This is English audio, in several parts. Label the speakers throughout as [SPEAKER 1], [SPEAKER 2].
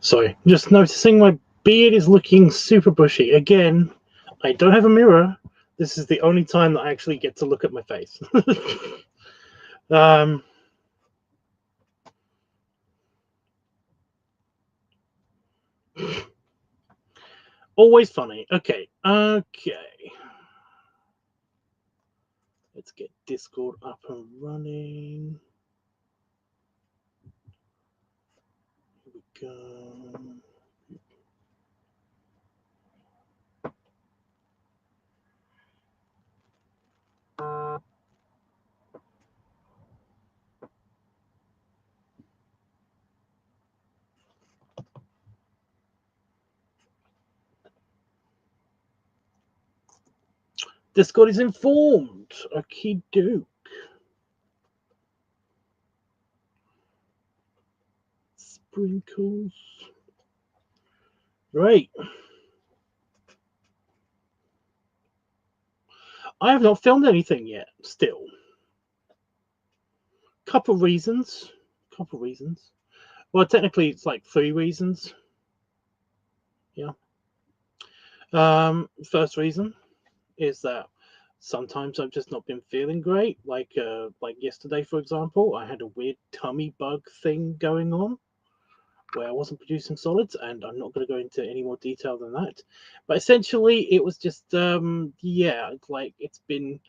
[SPEAKER 1] Sorry, just noticing my beard is looking super bushy. Again, I don't have a mirror. This is the only time that I actually get to look at my face. Always funny. Okay. Let's get Discord up and running. Here we go. Discord is informed. Okie doke. Sprinkles. Right. I have not filmed anything yet, still. Couple reasons. Well, technically, it's like 3 reasons. Yeah. First reason is that sometimes I've just not been feeling great. Like yesterday, for example, I had a weird tummy bug thing going on where I wasn't producing solids, and I'm not going to go into any more detail than that. But essentially, it was just yeah, like it's been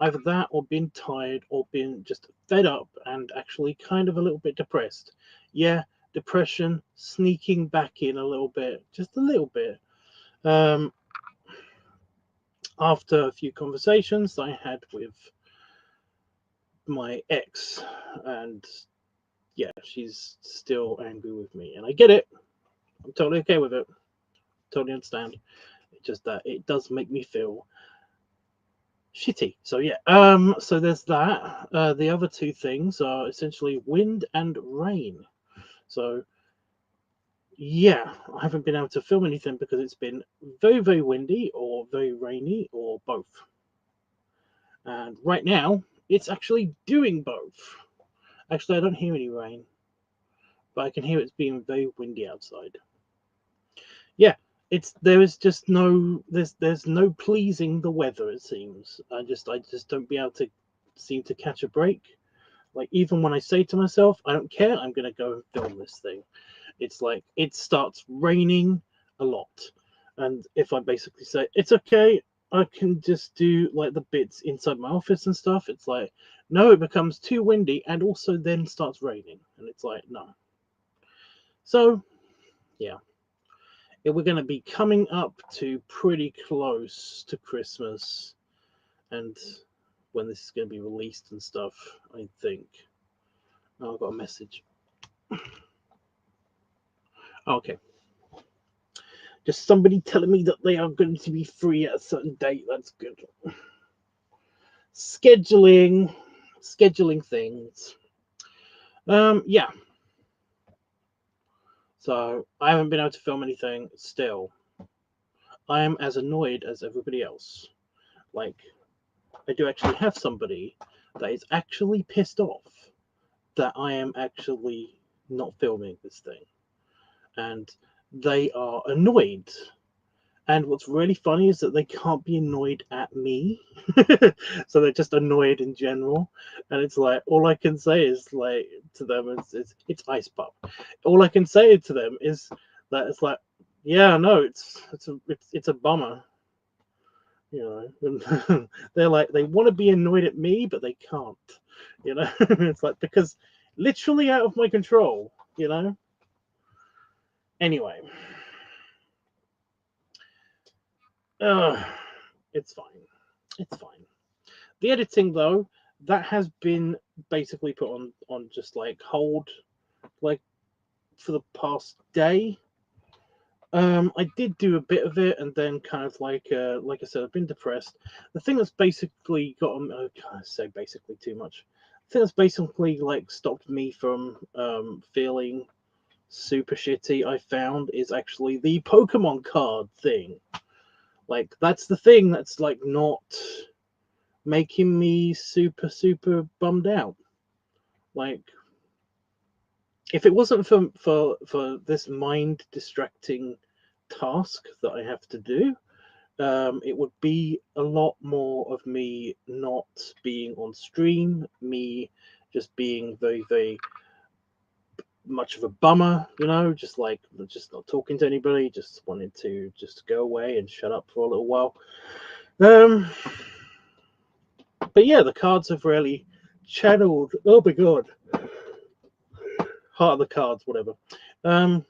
[SPEAKER 1] either that or been tired or been just fed up and actually kind of a little bit depressed. Yeah, depression sneaking back in a little bit, just a little bit. After a few conversations I had with my ex, and yeah, she's still angry with me, and I get it. I'm totally okay with it. Totally understand. It's just that it does make me feel shitty. So yeah, so there's that. The other 2 things are essentially wind and rain. So yeah, I haven't been able to film anything because it's been very, very windy or very rainy or both. And right now, it's actually doing both. Actually, I don't hear any rain, but I can hear it's being very windy outside. Yeah, there's no pleasing the weather. It seems I just don't be able to seem to catch a break. Like even when I say to myself, I don't care, I'm gonna go and film this thing. It's like it starts raining a lot, and if I basically say it's okay, I can just do like the bits inside my office and stuff. It's like no, it becomes too windy, and also then starts raining, and it's like no. So yeah, we're going to be coming up to pretty close to Christmas, and when this is going to be released and stuff, I think. Oh, I've got a message. Okay. Just somebody telling me that they are going to be free at a certain date. That's good. Scheduling things. Yeah. So I haven't been able to film anything still. I am as annoyed as everybody else. Like, I do actually have somebody that is actually pissed off that I am actually not filming this thing. And they are annoyed. And what's really funny is that they can't be annoyed at me. So they're just annoyed in general. And it's like, all I can say is like to them is it's ice pop. All I can say to them is that it's like, yeah, no, it's a bummer. You know, they're like, they want to be annoyed at me, but they can't. You know, it's like, because literally out of my control, you know. Anyway, it's fine. It's fine. The editing, though, that has been basically put on just like hold, like for the past day. I did do a bit of it, and then kind of like I said, I've been depressed. The thing that's basically gotten, I can't say basically too much. The thing that's basically like stopped me from feeling super shitty, I found, is actually the Pokemon card thing. Like that's the thing that's like not making me super bummed out. Like if it wasn't for this mind distracting task that I have to do, it would be a lot more of me not being on stream, me just being very, very much of a bummer, just like just not talking to anybody, just wanting to just go away and shut up for a little while. Um, but yeah, the cards have really channeled. Oh my god, heart of the cards, whatever. Um,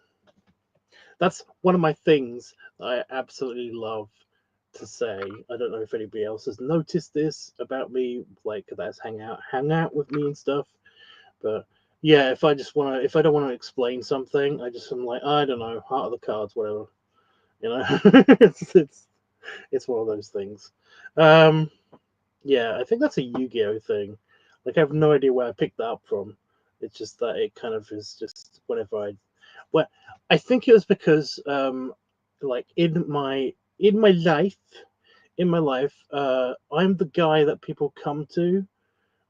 [SPEAKER 1] that's one of my things that I absolutely love to say. I don't know if anybody else has noticed this about me, like that's hang out with me and stuff. But yeah, if I don't want to explain something, I'm like, I don't know, heart of the cards, whatever. It's one of those things. Um, yeah, I think that's a Yu-Gi-Oh thing. Like I have no idea where I picked that up from. It's just that it kind of is just well, I think it was because like in my life, I'm the guy that people come to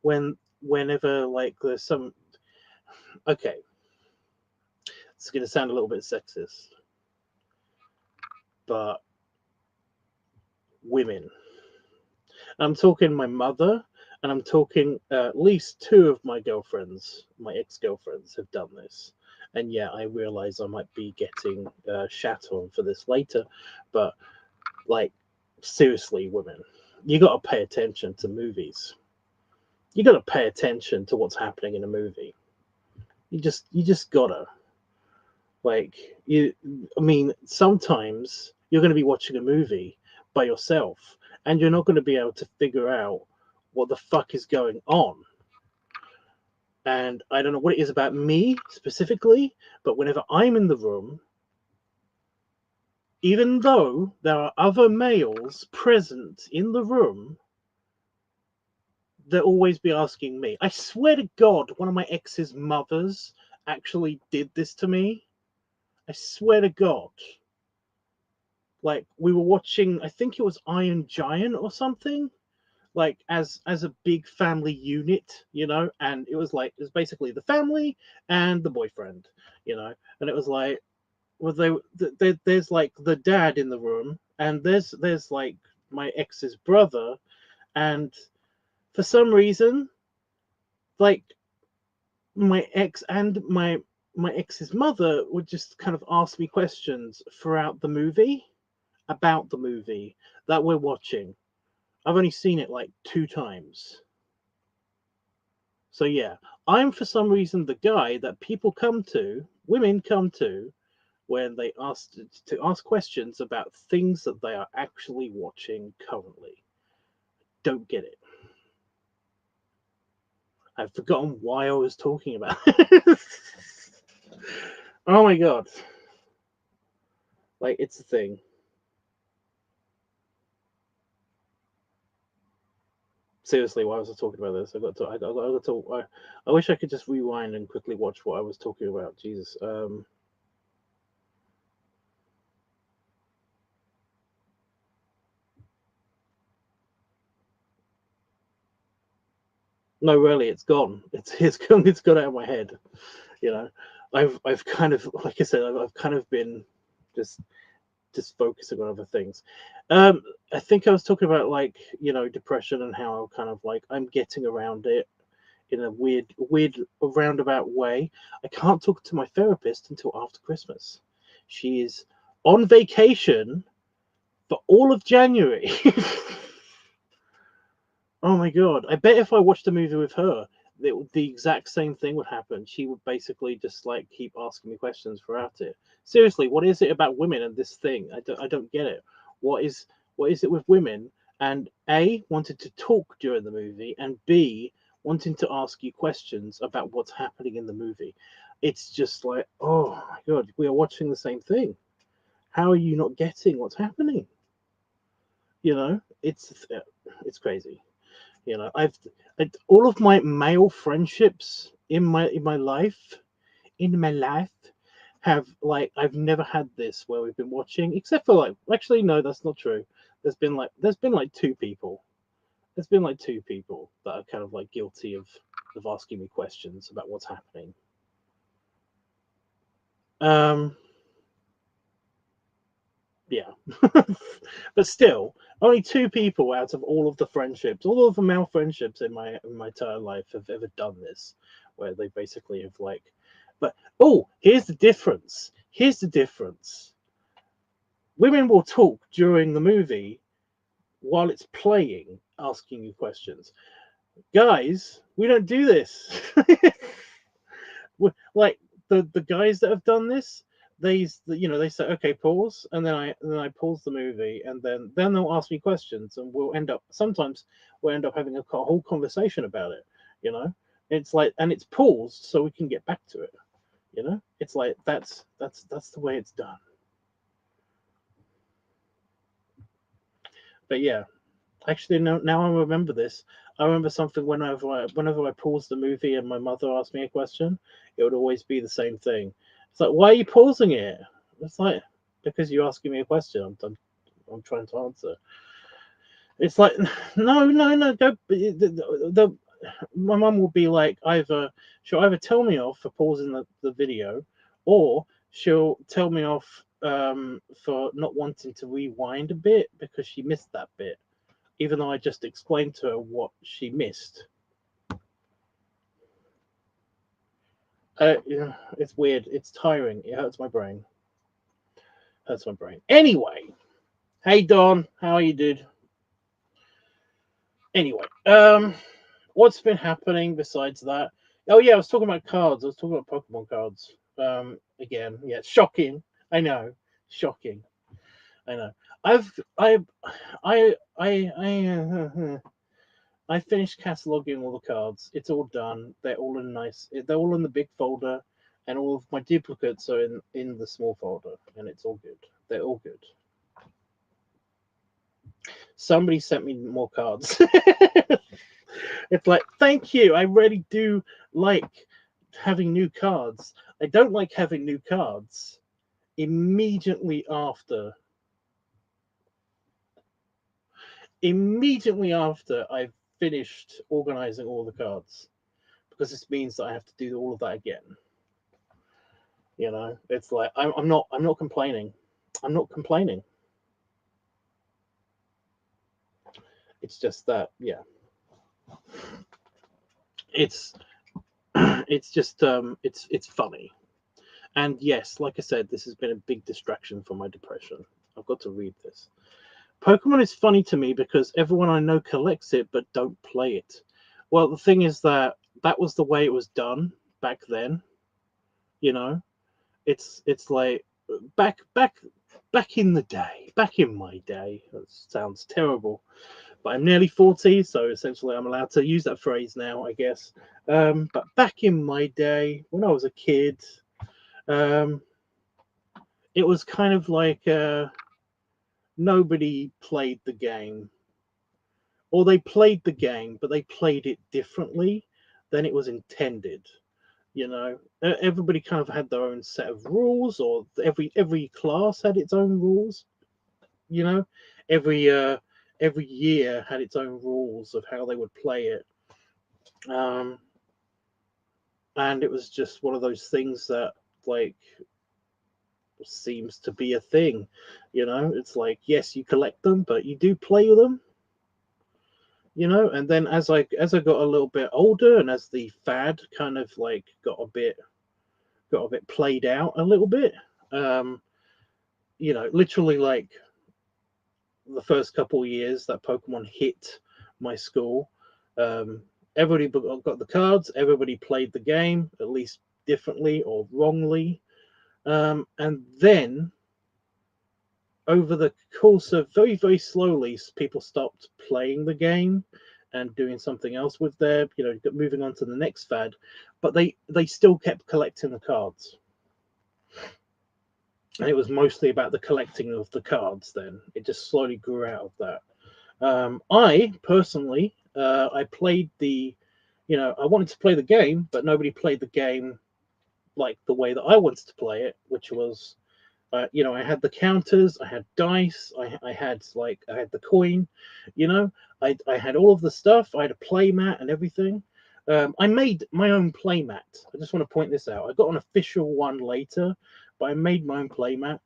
[SPEAKER 1] whenever like there's some. Okay, it's going to sound a little bit sexist, but women. I'm talking my mother, and I'm talking at least two of my girlfriends, my ex-girlfriends, have done this. And yeah, I realize I might be getting shat on for this later, but like seriously, women, you got to pay attention to movies. You got to pay attention to what's happening in a movie. You just gotta like you. I mean, sometimes you're going to be watching a movie by yourself, and you're not going to be able to figure out what the fuck is going on. And I don't know what it is about me specifically, but whenever I'm in the room, even though there are other males present in the room, they'll always be asking me. I swear to God, one of my ex's mothers actually did this to me. I swear to God. Like we were watching, I think it was Iron Giant or something, like as a big family unit, and it was basically the family and the boyfriend, and it was like, well, there's like the dad in the room, and there's like my ex's brother, and for some reason, like my ex and my ex's mother would just kind of ask me questions throughout the movie about the movie that we're watching. I've only seen it like 2 times. So yeah, I'm for some reason the guy that women come to when they ask questions about things that they are actually watching currently. Don't get it. I've forgotten why I was talking about it. Oh my god. Like it's a thing. Seriously, why was I talking about this? I wish I could just rewind and quickly watch what I was talking about. Jesus. No, really, it's gone. It's gone. It's gone out of my head. You know, I've kind of, like I said, I've kind of been just just focusing on other things. I think I was talking about like depression and how kind of like I'm getting around it in a weird roundabout way. I can't talk to my therapist until after Christmas. She is on vacation for all of January. Oh my god! I bet if I watched a movie with her, the exact same thing would happen. She would basically just like keep asking me questions throughout it. Seriously, what is it about women and this thing? I don't get it. What is it with women and A, wanted to talk during the movie, and B, wanting to ask you questions about what's happening in the movie? It's just like, oh my god, we are watching the same thing. How are you not getting what's happening? It's crazy. All of my male friendships in my life have like I've never had this where we've been watching, except for like, actually no, that's not true. There's been like two people. There's been like two people that are kind of like guilty of asking me questions about what's happening. Yeah. But still, only 2 people out of all of the friendships, all of the male friendships in my entire life have ever done this, where they basically have like, but oh, here's the difference. Here's the difference. Women will talk during the movie while it's playing, asking you questions. Guys, we don't do this. Like the guys that have done this, they they say, okay, pause, and then I pause the movie, and then they'll ask me questions, and we'll end up having a whole conversation about it. You know, it's like, and it's paused so we can get back to it. It's like that's the way it's done. But yeah, actually, no, now I remember this. I remember something whenever I paused the movie and my mother asked me a question, it would always be the same thing. It's like, why are you pausing it? It's like, because you're asking me a question. I'm trying to answer. It's like, no, no, no. Don't. My mum will be like, she'll either tell me off for pausing the video, or she'll tell me off for not wanting to rewind a bit because she missed that bit, even though I just explained to her what she missed. Yeah, it's weird. It's tiring. It hurts my brain. Hurts my brain. Anyway, hey Don, how are you, dude? Anyway, what's been happening besides that? Oh yeah, I was talking about cards. I was talking about Pokemon cards. Again, yeah, shocking. I know, shocking. I know. I've I finished cataloging all the cards. It's all done. They're all in nice. They're all in the big folder, and all of my duplicates are in the small folder, and it's all good. They're all good. Somebody sent me more cards. It's like, thank you. I really do like having new cards. I don't like having new cards immediately after. Immediately after I've finished organizing all the cards, because this means that I have to do all of that again. It's like I'm not complaining. I'm not complaining. It's just that, yeah. It's it's just it's funny. And yes, like I said, this has been a big distraction from my depression. I've got to read this. Pokemon is funny to me because everyone I know collects it but don't play it. Well, the thing is that was the way it was done back then. You know, it's like back in the day, back in my day. That sounds terrible, but I'm nearly 40, so essentially I'm allowed to use that phrase now, I guess. But back in my day, when I was a kid, um, it was kind of like nobody played the game, or they played the game, but they played it differently than it was intended. Everybody kind of had their own set of rules, or every class had its own rules. You know, every uh, every year had its own rules of how they would play it. Um, and it was just one of those things that, like, seems to be a thing. It's like, yes, you collect them, but you do play them. And then as I got a little bit older, and as the fad kind of like got a bit played out a little bit, um, literally like the first couple of years that Pokemon hit my school, um, everybody got the cards, everybody played the game, at least differently or wrongly. And then over the course of very, very slowly, people stopped playing the game and doing something else with moving on to the next fad, but they still kept collecting the cards. And it was mostly about the collecting of the cards. Then it just slowly grew out of that. I personally, I played I wanted to play the game, but nobody played the game like the way that I wanted to play it, which was, I had the counters, I had dice, I had the coin, I had all of the stuff, I had a play mat and everything. I made my own playmat. I just want to point this out. I got an official one later, but I made my own playmat,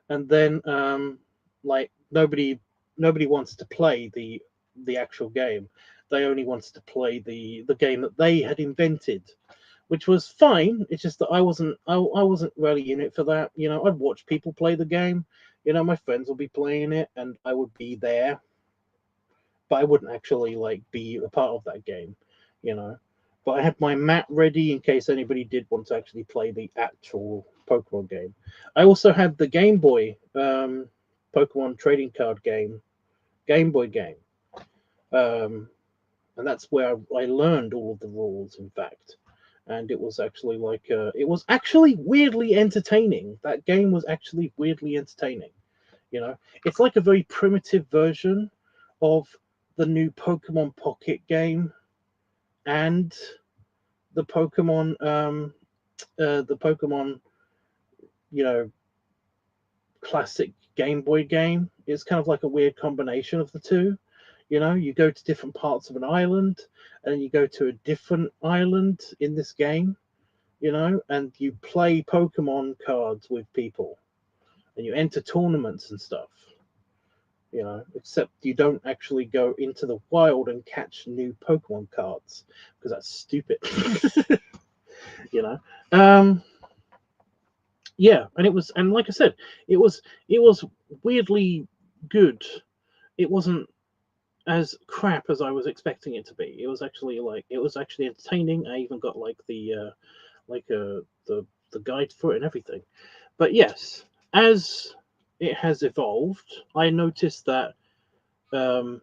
[SPEAKER 1] and then like nobody wants to play the actual game. They only wanted to play the game that they had invented, which was fine. It's just that I wasn't really in it for that. You know, I'd watch people play the game. You know, my friends would be playing it, and I would be there, but I wouldn't actually like be a part of that game. You know, but I had my mat ready in case anybody did want to actually play the actual Pokemon game. I also had the Game Boy Pokemon trading card Game Boy game. And that's where I learned all of the rules, in fact. And it was actually like it was actually weirdly entertaining. That game was actually weirdly entertaining. You know, it's like a very primitive version of the new Pokemon Pocket game and the Pokemon, you know, classic Game Boy game. It's kind of like a weird combination of the two. You know, you go to different parts of an island, and you go to a different island in this game, you know, and you play Pokemon cards with people, and you enter tournaments and stuff, you know, except you don't actually go into the wild and catch new Pokemon cards because that's stupid, you know. Yeah, and it was, and like I said, it was weirdly good. It wasn't as crap as I was expecting it to be. It was actually entertaining. I even got like the guide for it and everything. But yes, as it has evolved, I noticed that well,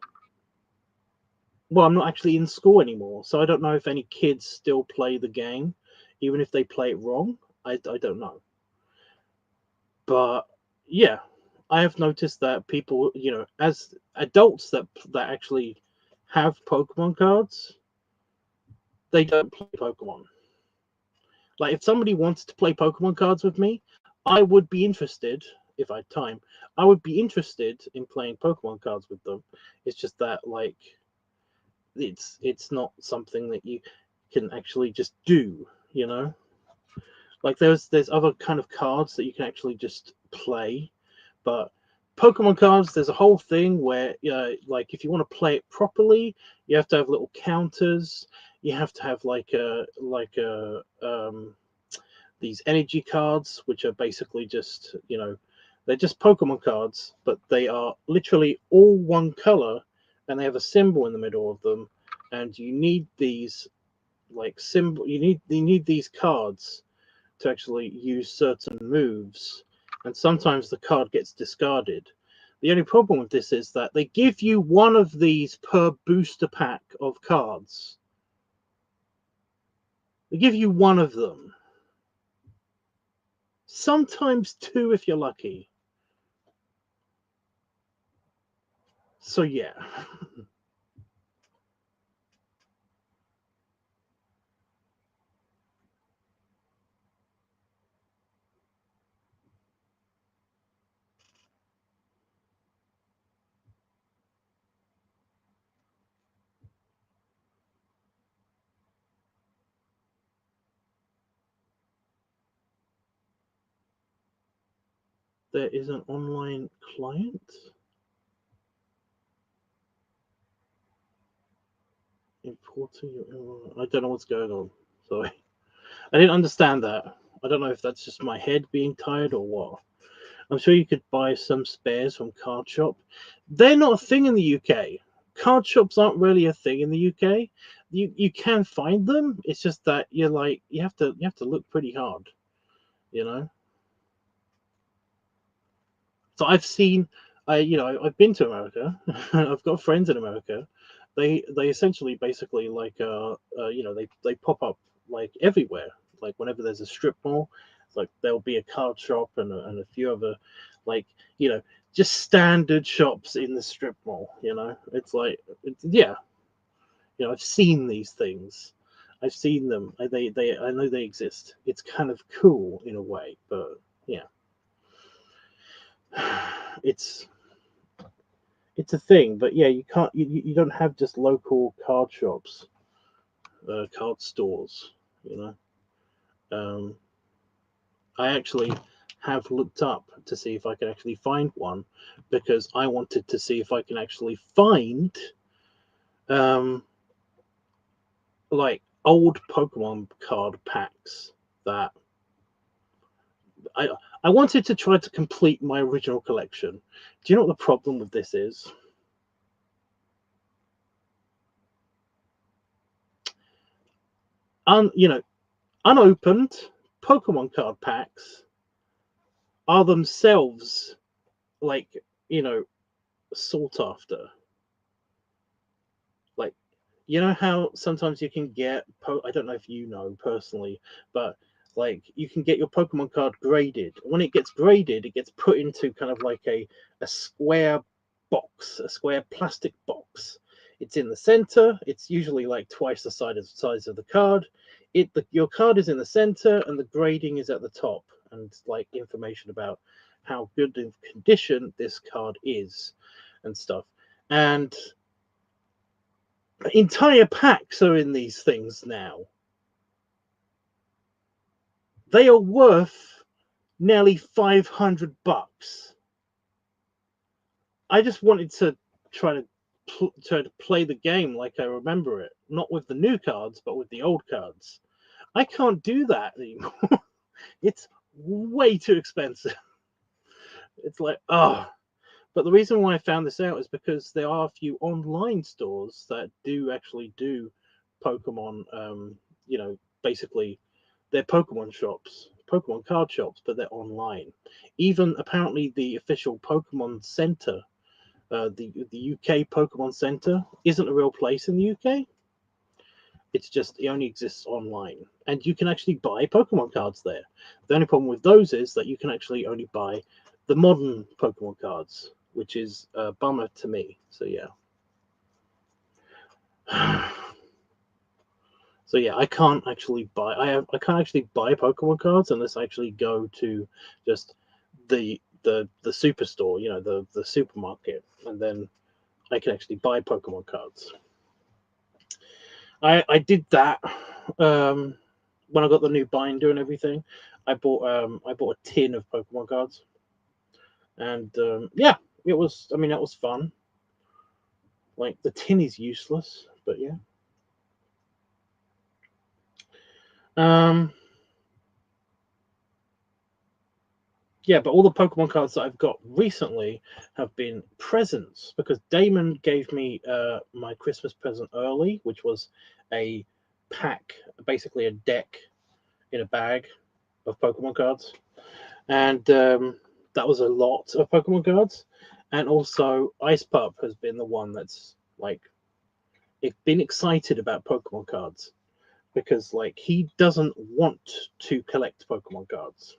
[SPEAKER 1] I'm not actually in school anymore, so I don't know if any kids still play the game, even if they play it wrong. I don't know. But yeah, I have noticed that people, you know, as adults that actually have Pokemon cards, they don't play Pokemon. Like if somebody wants to play Pokemon cards with me, I would be interested if I had time. I would be interested in playing Pokemon cards with them. It's just that like it's not something that you can actually just do, you know? Like there's other kind of cards that you can actually just play, but Pokemon cards, there's a whole thing where like if you want to play it properly, you have to have little counters. You have to have these energy cards, which are basically just, you know, they're just Pokemon cards, but they are literally all one color, and they have a symbol in the middle of them, and you need these like symbol. You need these cards to actually use certain moves, and sometimes the card gets discarded. The only problem with this is that they give you one of these per booster pack of cards. They give you one of them. Sometimes two if you're lucky. So yeah. There is an online client importing. I don't know what's going on. Sorry. I didn't understand that. I don't know if that's just my head being tired or what. I'm sure you could buy some spares from Card Shop. They're not a thing in the UK. Card shops aren't really a thing in the UK. You can find them. It's just that you're like you have to look pretty hard, you know. So I've seen, I've been to America. I've got friends in America. They essentially basically like they pop up like everywhere. Like whenever there's a strip mall, it's like there'll be a card shop and a few other like you know just standard shops in the strip mall. You know, yeah. You know, I've seen these things. I've seen them. I know they exist. It's kind of cool in a way, but yeah, it's it's a thing. But yeah, you can't. You don't have just local card shops. card stores. You know, I actually have looked up to see if I can actually find one, because I wanted to see if I can actually find like old Pokemon card packs that I wanted to try to complete my original collection. Do you know what the problem with this is? Unopened Pokemon card packs are themselves like, sought after. Like, how sometimes you can get I don't know if you know personally, but like you can get your Pokemon card graded. When it gets graded, it gets put into kind of like a square box, a square plastic box. It's in the center. It's usually like twice the size of the card. Your card is in the center, and the grading is at the top, and like information about how good in condition this card is, and stuff. And entire packs are in these things now. They are worth nearly $500. I just wanted to try to play the game like I remember it, not with the new cards, but with the old cards. I can't do that anymore. It's way too expensive. It's like, oh. But the reason why I found this out is because there are a few online stores that do actually do Pokemon, basically they're Pokemon shops, Pokemon card shops, but they're online. Even apparently the official Pokemon Center, the UK Pokemon Center, isn't a real place in the UK. It's just, it only exists online, and you can actually buy Pokemon cards there. The only problem with those is that you can actually only buy the modern Pokemon cards, which is a bummer to me. So yeah. So yeah, I can't actually buy. I can't actually buy Pokemon cards unless I actually go to just the superstore, the supermarket, and then I can actually buy Pokemon cards. I did that when I got the new binder and everything. I bought a tin of Pokemon cards, and yeah, it was. I mean, that was fun. Like the tin is useless, but yeah. Yeah, but all the Pokemon cards that I've got recently have been presents, because Damon gave me my Christmas present early, which was a pack, basically a deck in a bag of Pokemon cards, and that was a lot of Pokemon cards. And also, Ice Pup has been the one that's like, it's been excited about Pokemon cards, because like he doesn't want to collect Pokemon cards,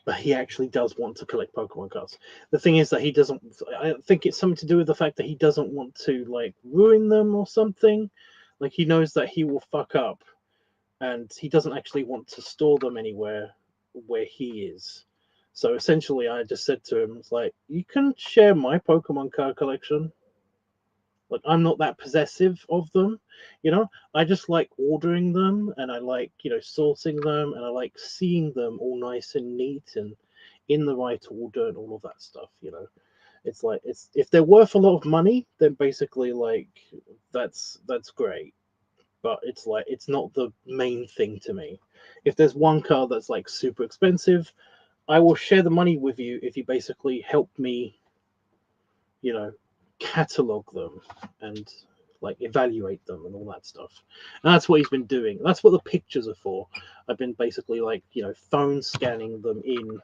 [SPEAKER 1] but he actually does want to collect Pokemon cards. The thing is that he doesn't. I think it's something to do with the fact that he doesn't want to like ruin them or something. Like he knows that he will fuck up, and he doesn't actually want to store them anywhere where he is. So essentially, I just said to him, "It's like, you can share my Pokemon card collection. Like, I'm not that possessive of them, I just like ordering them, and I like, sorting them, and I like seeing them all nice and neat and in the right order and all of that stuff. It's like, it's, if they're worth a lot of money, then basically like that's great. But it's like, it's not the main thing to me. If there's one card that's like super expensive, I will share the money with you if you basically help me, catalog them and like evaluate them and all that stuff. And that's what he's been doing. That's what the pictures are for. I've been basically like, phone scanning them in,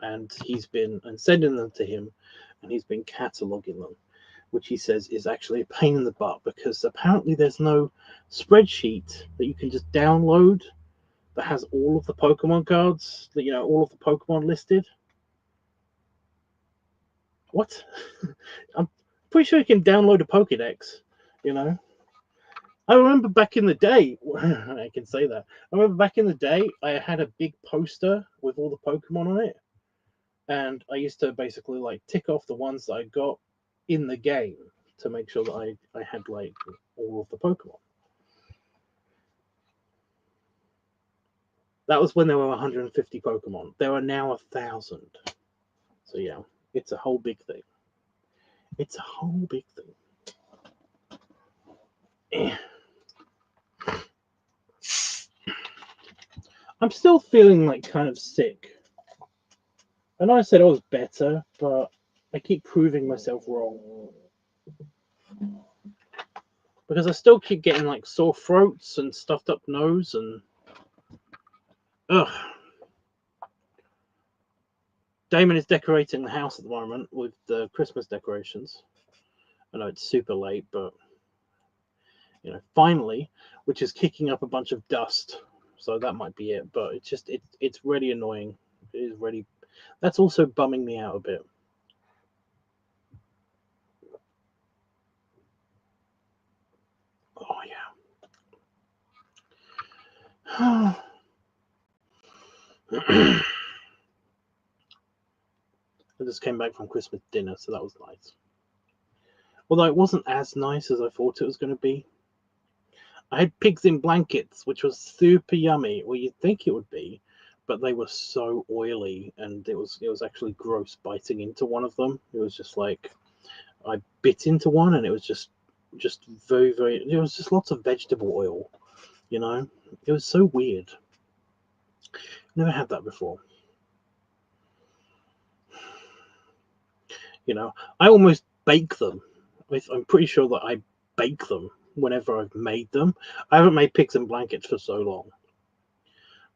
[SPEAKER 1] and he's been and sending them to him, and he's been cataloging them, which he says is actually a pain in the butt, because apparently there's no spreadsheet that you can just download that has all of the Pokemon cards, that all of the Pokemon listed. What? I'm pretty sure you can download a Pokédex, I remember back in the day, I can say that. I remember back in the day, I had a big poster with all the Pokemon on it, and I used to basically like tick off the ones that I got in the game. to make sure that I had like all of the Pokemon. That was when there were 150 Pokemon. There are now 1,000. So yeah, it's a whole big thing. It's a whole big thing. I'm still feeling like kind of sick. I know I said I was better, but I keep proving myself wrong. Because I still keep getting like sore throats and stuffed up nose and ugh. Damon is decorating the house at the moment with the Christmas decorations. I know it's super late, but you know, finally, which is kicking up a bunch of dust. So that might be it, but it's really annoying. It is really. That's also bumming me out a bit. Oh yeah. I just came back from Christmas dinner, so that was nice. Although it wasn't as nice as I thought it was going to be. I had pigs in blankets, which was super yummy. Well, you'd think it would be, but they were so oily, and it was actually gross biting into one of them. It was just like I bit into one, and it was just very, very. It was just lots of vegetable oil. You know, it was so weird. Never had that before. You know, I almost bake them. I'm pretty sure that I bake them whenever I've made them. I haven't made pigs in blankets for so long.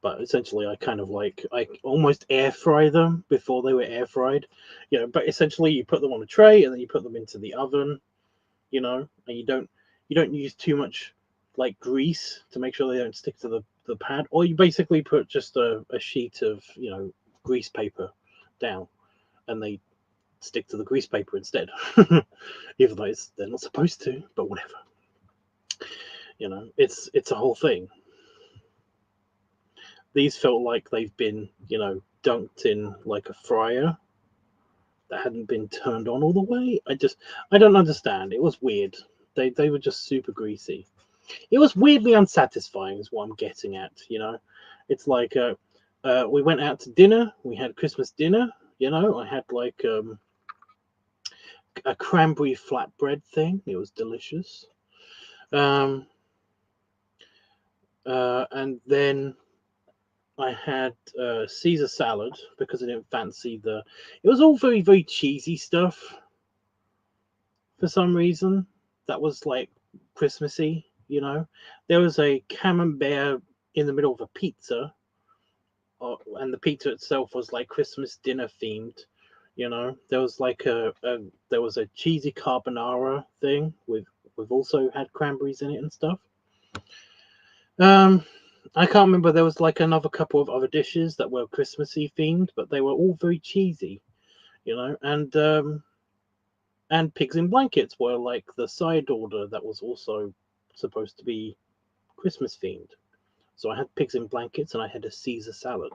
[SPEAKER 1] But essentially, I kind of like, I almost air fry them before they were air fried. You know, but essentially you put them on a tray and then you put them into the oven, you know, and you don't use too much like grease to make sure they don't stick to the pad. Or you basically put just a sheet of, you know, grease paper down and they stick to the grease paper instead. Even though they're not supposed to, but whatever. You know, it's a whole thing. These felt like they've been, you know, dunked in like a fryer that hadn't been turned on all the way. I don't understand. It was weird. They were just super greasy. It was weirdly unsatisfying is what I'm getting at, you know. It's like we went out to dinner, we had Christmas dinner, you know, I had like a cranberry flatbread thing. It was delicious. And then I had Caesar salad because I didn't fancy the. It was all very, very cheesy stuff for some reason. That was like Christmassy, you know. There was a camembert in the middle of a pizza, and the pizza itself was like Christmas dinner themed. You know, there was like there was a cheesy carbonara thing with also had cranberries in it and stuff. I can't remember. There was like another couple of other dishes that were Christmassy themed, but they were all very cheesy, you know. And pigs in blankets were like the side order that was also supposed to be Christmas themed. So I had pigs in blankets and I had a Caesar salad.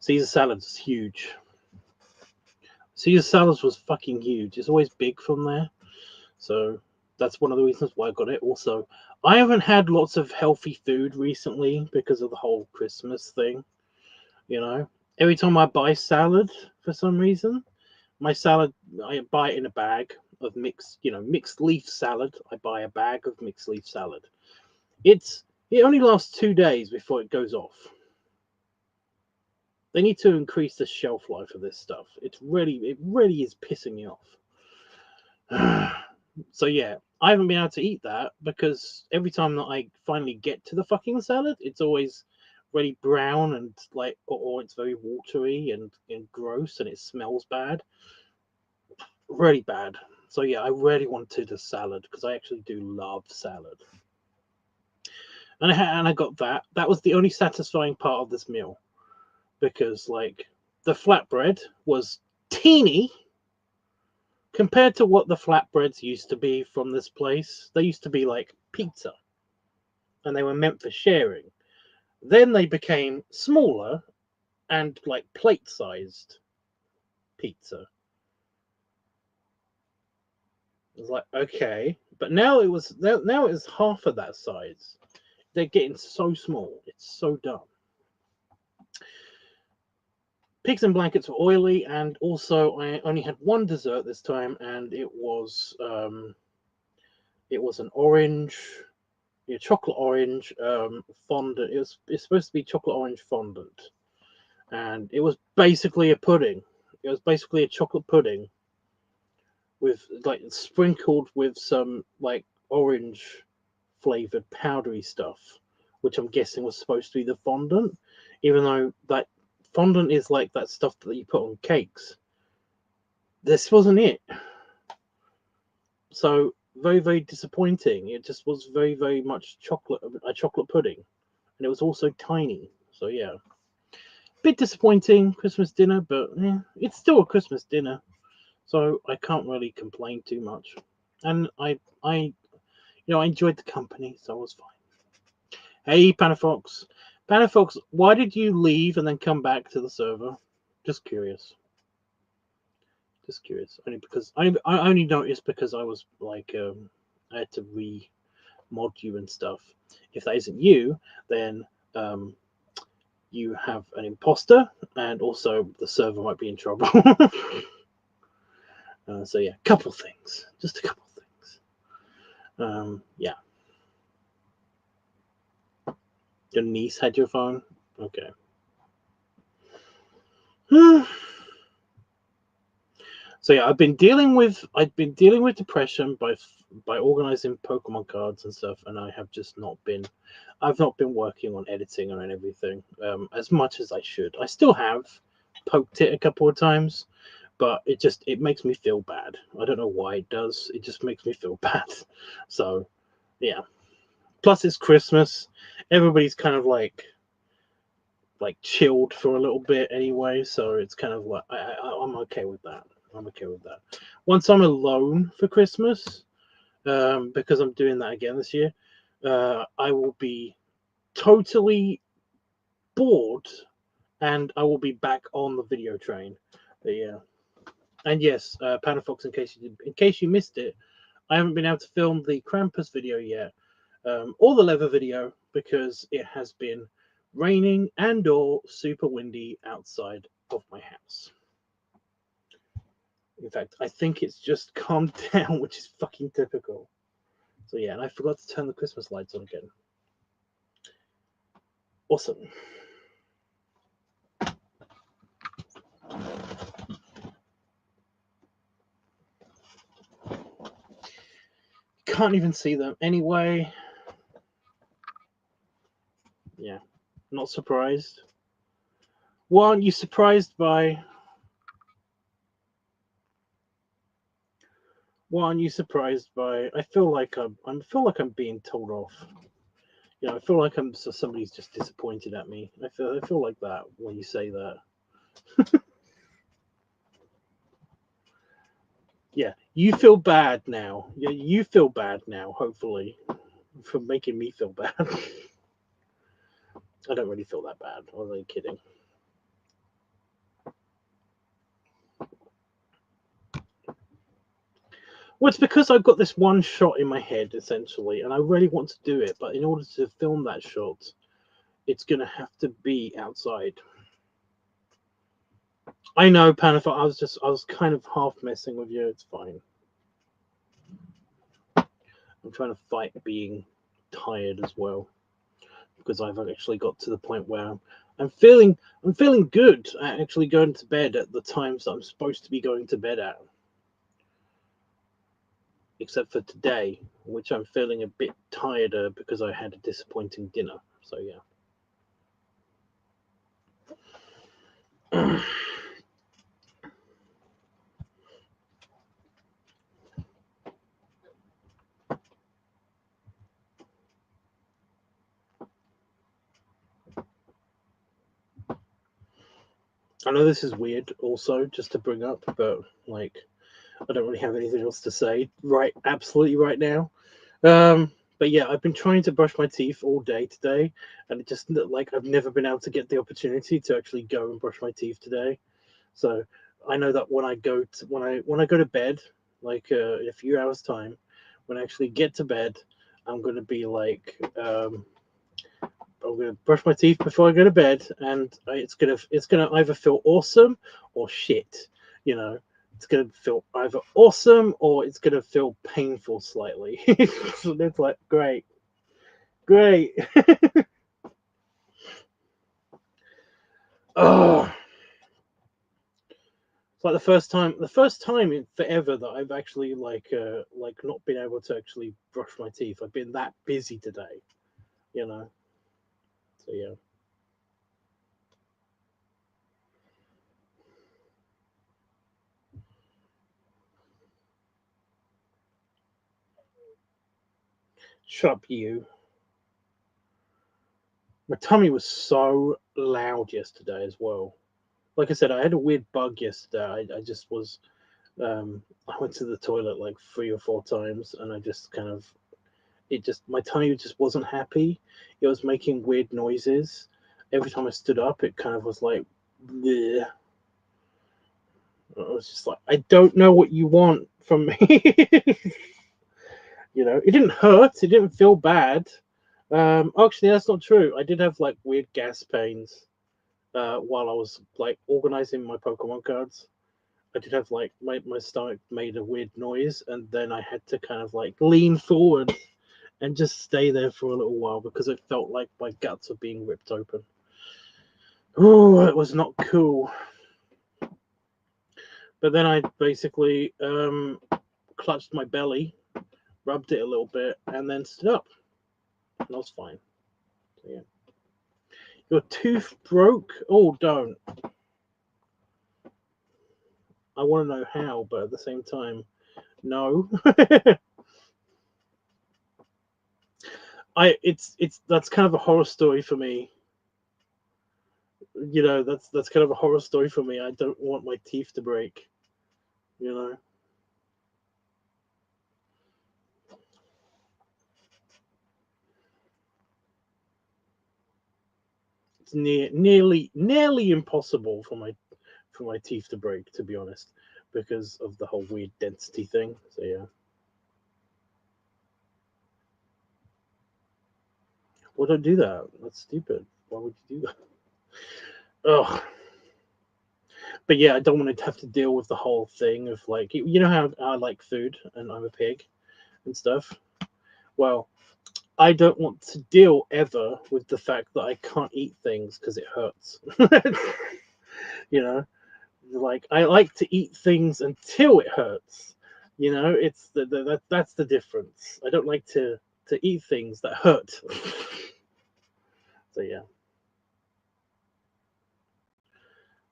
[SPEAKER 1] Caesar salad is huge. Caesar salad was fucking huge. It's always big from there. So that's one of the reasons why I got it. Also, I haven't had lots of healthy food recently because of the whole Christmas thing. You know, every time I buy salad for some reason, my salad, I buy it in a bag of mixed leaf salad. I buy a bag of mixed leaf salad. It only lasts 2 days before it goes off. They need to increase the shelf life of this stuff. It really is pissing me off. So yeah, I haven't been able to eat that because every time that I finally get to the fucking salad, it's always really brown and like, or it's very watery and gross and it smells bad. Really bad. So yeah, I really wanted a salad because I actually do love salad. And I got that. That was the only satisfying part of this meal because like the flatbread was teeny compared to what the flatbreads used to be from this place. They used to be like pizza and they were meant for sharing. Then they became smaller and like plate-sized pizza. I was like, okay, but now it was half of that size. They're getting so small. It's so dumb. Pigs and blankets were oily, and also I only had one dessert this time, and it was an orange, chocolate orange fondant. It's supposed to be chocolate orange fondant, and it was basically a pudding. It was basically a chocolate pudding with like sprinkled with some like orange flavored powdery stuff, which I'm guessing was supposed to be the fondant, even though that fondant is like that stuff that you put on cakes. This wasn't it. So very, very disappointing. It just was very, very much a chocolate pudding, and it was also tiny. So yeah, bit disappointing Christmas dinner, but yeah, it's still a Christmas dinner, so I can't really complain too much. And I enjoyed the company, so I was fine. Hey, Panafox. Panafox, why did you leave and then come back to the server? Just curious. Just curious. Only because I only noticed because I was like I had to re-mod you and stuff. If that isn't you, then you have an imposter, and also the server might be in trouble. So yeah, couple things. Just a couple things. Yeah. Your niece had your phone? Okay. So yeah, I've been dealing with depression by organizing Pokemon cards and stuff, and I've not been working on editing and everything as much as I should. I still have poked it a couple of times, but it makes me feel bad. I don't know why it does. It just makes me feel bad. So yeah. Plus it's Christmas. Everybody's kind of like chilled for a little bit anyway, so it's kind of like I'm okay with that. I'm okay with that. Once I'm alone for Christmas, because I'm doing that again this year, I will be totally bored, and I will be back on the video train. But yeah, and yes, Panafox, in case you missed it, I haven't been able to film the Krampus video yet, or the leather video, because it has been raining and or super windy outside of my house. In fact, I think it's just calmed down, which is fucking typical. So yeah, and I forgot to turn the Christmas lights on again. Awesome. Can't even see them anyway. Yeah, not surprised. What aren't you surprised by? What aren't you surprised by? I feel like I'm being told off. You know, I feel like somebody's just disappointed at me. I feel like that when you say that. Yeah, you feel bad now. Yeah, you feel bad now. Hopefully, for making me feel bad. I don't really feel that bad. I was only kidding. Well, it's because I've got this one shot in my head, essentially, and I really want to do it. But in order to film that shot, it's going to have to be outside. I know, Panafa, I was kind of half messing with you. It's fine. I'm trying to fight being tired as well, because I've actually got to the point where I'm feeling good at actually going to bed at the times that I'm supposed to be going to bed at. Except for today, which I'm feeling a bit tireder because I had a disappointing dinner. So yeah. I know this is weird also just to bring up, but like I don't really have anything else to say absolutely right now. But yeah, I've been trying to brush my teeth all day today, and it just like I've never been able to get the opportunity to actually go and brush my teeth today. So I know that when I go to bed, like in a few hours' time, when I actually get to bed, I'm gonna be like, I'm gonna brush my teeth before I go to bed, and it's gonna either feel awesome or shit. You know, it's gonna feel either awesome or it's gonna feel painful slightly. So it's like great, great. Oh, it's like the first time in forever that I've actually like not been able to actually brush my teeth. I've been that busy today, you know. So yeah. Shut up, you. My tummy was so loud yesterday as well. Like I said, I had a weird bug yesterday. I just was I went to the toilet like 3 or 4 times, and I just kind of my tummy just wasn't happy. It was making weird noises. Every time I stood up, it kind of was like, bleh. I was just like, I don't know what you want from me. You know, it didn't hurt. It didn't feel bad. Actually, that's not true. I did have like weird gas pains while I was like organizing my Pokemon cards. I did have like my stomach made a weird noise, and then I had to kind of like lean forward and just stay there for a little while because it felt like my guts were being ripped open. Oh, it was not cool. But then I basically clutched my belly, rubbed it a little bit, and then stood up. And I was fine. So, yeah. Your tooth broke? Oh, don't. I want to know how, but at the same time, no. It's that's kind of a horror story for me. You know, that's kind of a horror story for me. I don't want my teeth to break. You know. It's nearly impossible for my teeth to break, to be honest, because of the whole weird density thing. So yeah. Well, don't do that. That's stupid. Why would you do that? Ugh. But yeah, I don't want to have to deal with the whole thing of like, you know how I like food and I'm a pig and stuff. Well, I don't want to deal ever with the fact that I can't eat things because it hurts. You know, like I like to eat things until it hurts. You know, it's that's the difference. I don't like to eat things that hurt. So yeah.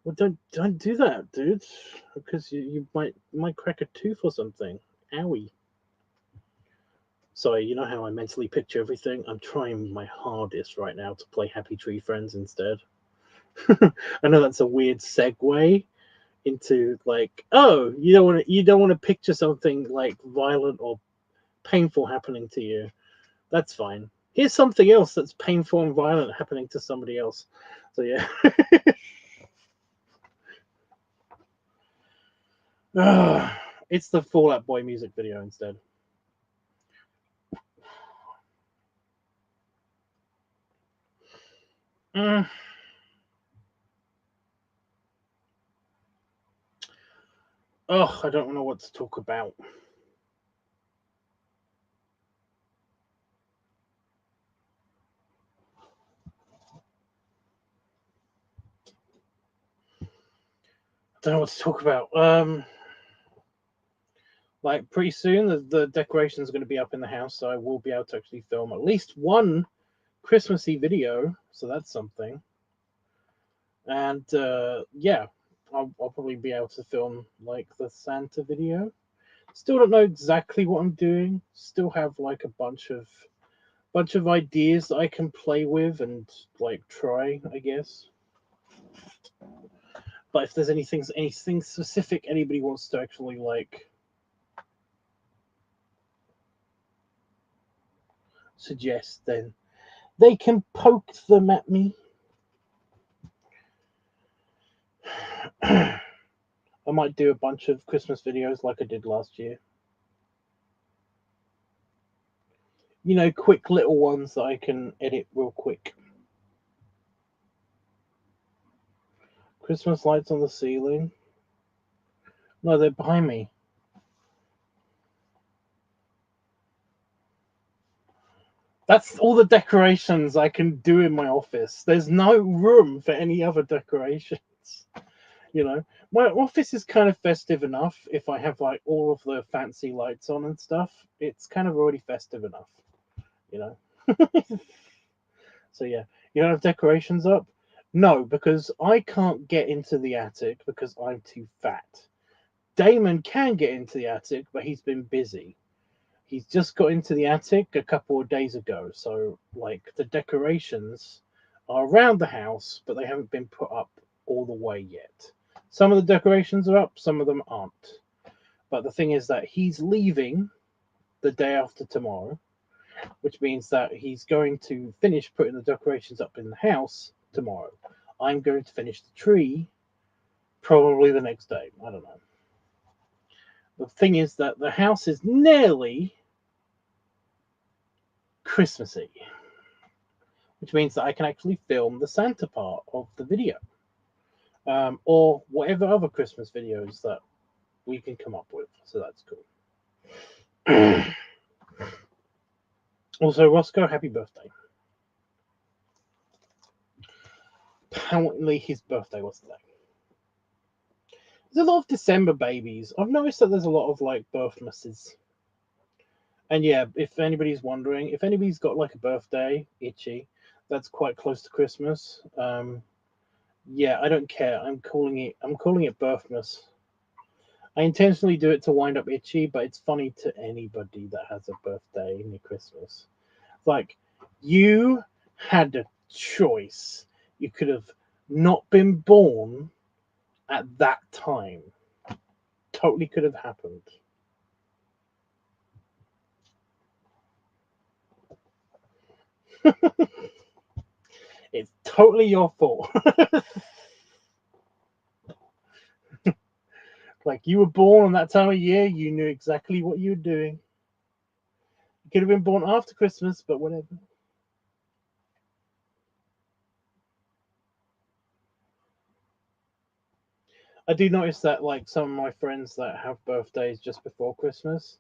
[SPEAKER 1] Well, don't do that, dude, because you might crack a tooth or something. Owie. Sorry, you know how I mentally picture everything? I'm trying my hardest right now to play Happy Tree Friends instead. I know that's a weird segue into like, oh, you don't want to picture something like violent or painful happening to you. That's fine. Here's something else that's painful and violent happening to somebody else. So yeah. It's the Fall Out Boy music video instead. Mm. Oh, I don't know what to talk about. I don't know what to talk about. Like pretty soon, the decorations are going to be up in the house, so I will be able to actually film at least one Christmassy video. So that's something. And yeah, I'll probably be able to film like the Santa video. Still don't know exactly what I'm doing. Still have like a bunch of ideas that I can play with and like try, I guess. But if there's anything specific anybody wants to actually like suggest, then they can poke them at me. I'm might do a bunch of Christmas videos like I did last year. You know, quick little ones that I can edit real quick. Christmas lights on the ceiling. No, they're behind me. That's all the decorations I can do in my office. There's no room for any other decorations. You know, my office is kind of festive enough. If I have like all of the fancy lights on and stuff, it's kind of already festive enough. You know. So yeah, you don't have decorations up? No, because I can't get into the attic because I'm too fat. Damon can get into the attic, but he's been busy. He's just got into the attic a couple of days ago, so like the decorations are around the house, but they haven't been put up all the way yet. Some of the decorations are up, some of them aren't. But the thing is that he's leaving the day after tomorrow, which means that he's going to finish putting the decorations up in the house tomorrow. I'm going to finish the tree probably the next day. I don't know. The thing is that the house is nearly Christmassy, which means that I can actually film the Santa part of the video, or whatever other Christmas videos that we can come up with. So that's cool. Also, Roscoe, happy birthday. Apparently his birthday was today. There's a lot of December babies. I've noticed that there's a lot of like birthmasses. And yeah, if anybody's wondering, if anybody's got like a birthday, itchy, that's quite close to Christmas. Yeah, I don't care. I'm calling it birthmas. I intentionally do it to wind up itchy, but it's funny to anybody that has a birthday near Christmas. Like, you had a choice. You could have not been born at that time. Totally could have happened. It's totally your fault. Like, you were born on that time of year, you knew exactly what you were doing. You could have been born after Christmas, but whatever. I do notice that, like, some of my friends that have birthdays just before Christmas,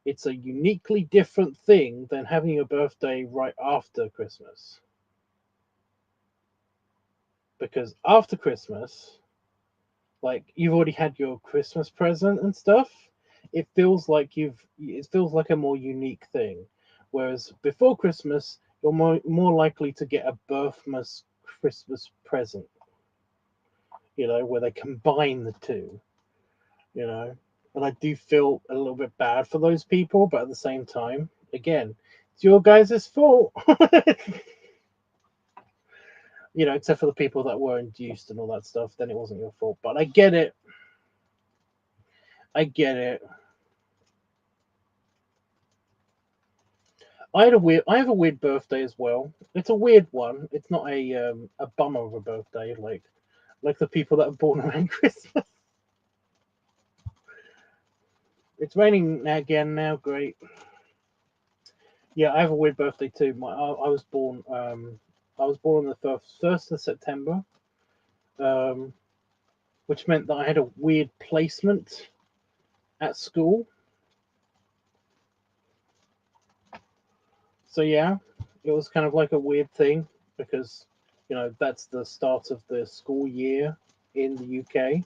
[SPEAKER 1] it's a uniquely different thing than having a birthday right after Christmas. Because after Christmas, like, you've already had your Christmas present and stuff. It feels like a more unique thing. Whereas before Christmas, you're more likely to get a birthmas Christmas present. You know, where they combine the two. You know, and I do feel a little bit bad for those people, but at the same time, again, it's your guys' fault. You know, except for the people that were induced and all that stuff, then it wasn't your fault. But I get it. I get it. I have a weird birthday as well. It's a weird one. It's not a bummer of a birthday like the people that are born around Christmas. It's raining again now. Great. Yeah, I have a weird birthday too. I was born on the first of September, which meant that I had a weird placement at school. So yeah, it was kind of like a weird thing because, you know, that's the start of the school year in the UK.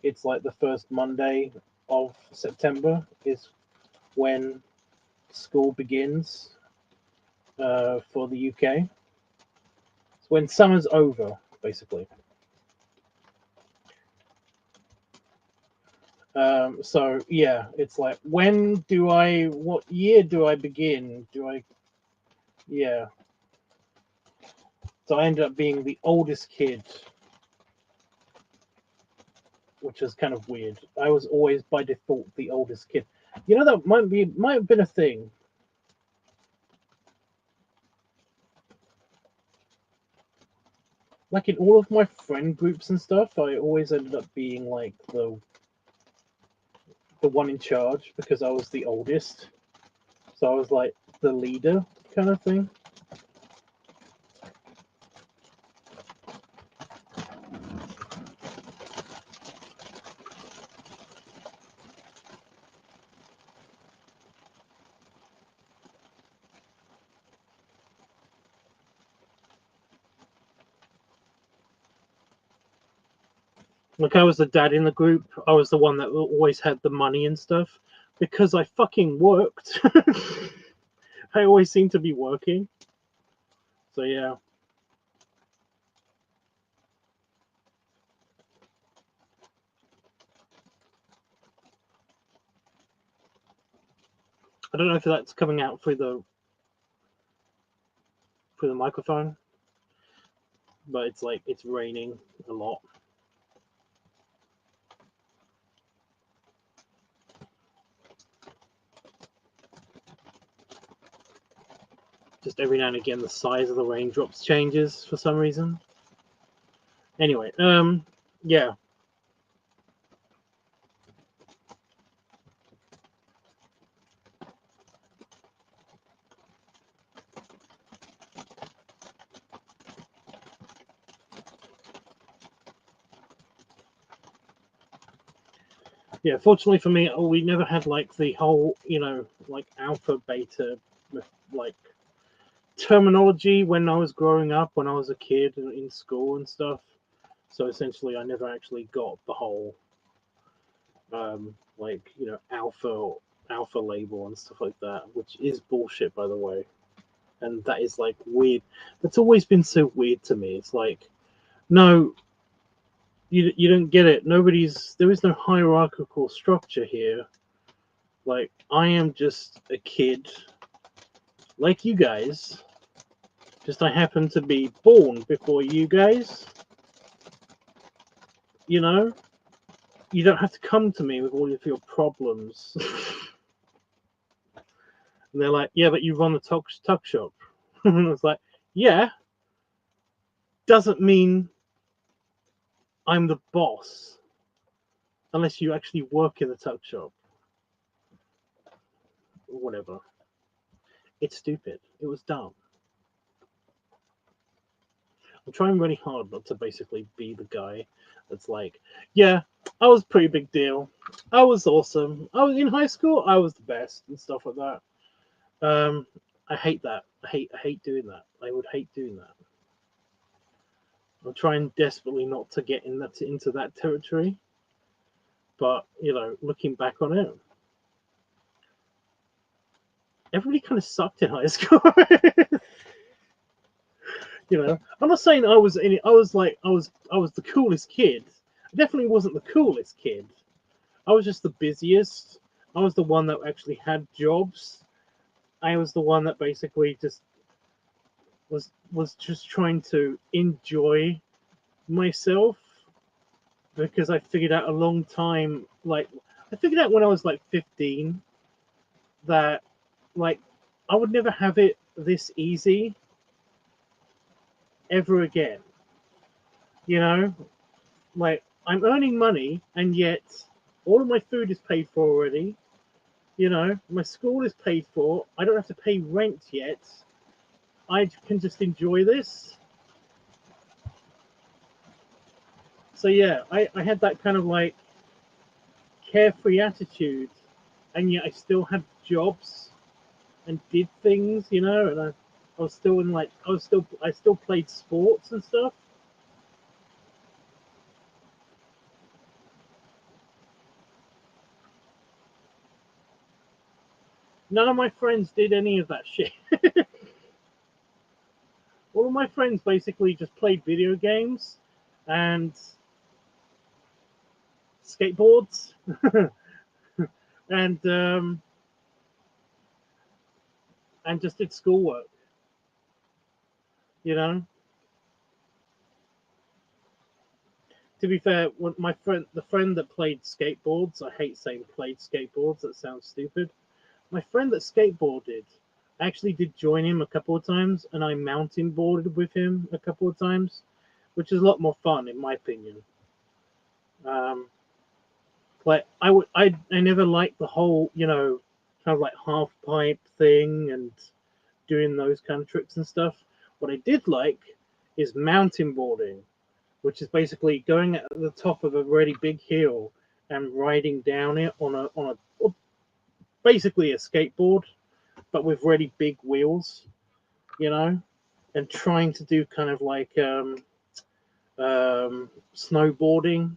[SPEAKER 1] It's like the first Monday of September is when school begins for the UK. It's when summer's over, basically. So yeah, it's like, what year do I begin? Yeah. So I ended up being the oldest kid, which is kind of weird. I was always by default the oldest kid. You know, that might have been a thing. like in all of my friend groups and stuff, I always ended up being like the one in charge because I was the oldest. So I was like the leader kind of thing. Like I was the dad in the group. I was the one that always had the money and stuff because I fucking worked. I always seemed to be working. So yeah. I don't know if that's coming out through the microphone, but it's like it's raining a lot. Just every now and again, the size of the raindrops changes for some reason. Anyway, yeah. Yeah, fortunately for me, we never had like the whole, like alpha, beta, like terminology when I was growing up, when I was a kid in school and stuff. So essentially, I never actually got the whole, like alpha label and stuff like that, which is bullshit, by the way. And that is like weird. That's always been so weird to me. It's like, no, you don't get it. There is no hierarchical structure here. Like, I am just a kid like you guys. Just I happen to be born before you guys. You know? You don't have to come to me with all of your problems. And they're like, yeah, but you run the tuck shop. And it's like, yeah, doesn't mean I'm the boss unless you actually work in the tuck shop. Or whatever. It's stupid. It was dumb. I'm trying really hard not to basically be the guy that's like, yeah, I was a pretty big deal. I was awesome. I was in high school. I was the best and stuff like that. I hate that. I hate doing that. I would hate doing that. I'm trying desperately not to get into that territory. But looking back on it, everybody kind of sucked in high school. I'm not saying I was any. I was the coolest kid. I definitely wasn't the coolest kid. I was just the busiest. I was the one that actually had jobs. I was the one that basically just was just trying to enjoy myself because I figured out a long time. Like I figured out when I was like 15 that like I would never have it this easy ever again. Like I'm earning money and yet all of my food is paid for already. My school is paid for. I don't have to pay rent yet. I can just enjoy this. So yeah, I had that kind of like carefree attitude, and yet I still had jobs and did things, and I was still in like I still played sports and stuff. None of my friends did any of that shit. All of my friends basically just played video games and skateboards and just did schoolwork. You know. To be fair, the friend that played skateboards, I hate saying played skateboards. That sounds stupid. My friend that skateboarded, I actually did join him a couple of times, and I mountain boarded with him a couple of times. which is a lot more fun in my opinion. Like I never liked the whole, you know, kind of like half pipe thing and doing those kind of tricks and stuff. What I did like is mountain boarding, which is basically going at the top of a really big hill and riding down it on a basically a skateboard, but with really big wheels, you know, and trying to do kind of like snowboarding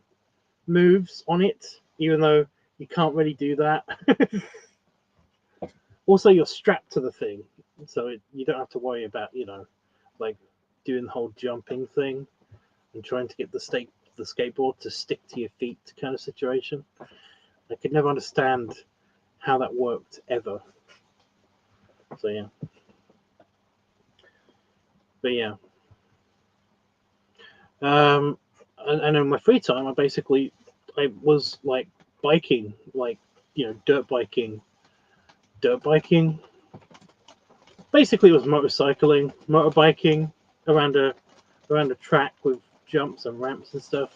[SPEAKER 1] moves on it, even though you can't really do that. Also, you're strapped to the thing, so you don't have to worry about, you know, like doing the whole jumping thing and trying to get the skateboard to stick to your feet kind of situation. I could never understand how that worked ever. So yeah, but yeah. And in my free time, I was like biking, like, you know, dirt biking. Basically, it was motorbiking around a track with jumps and ramps and stuff.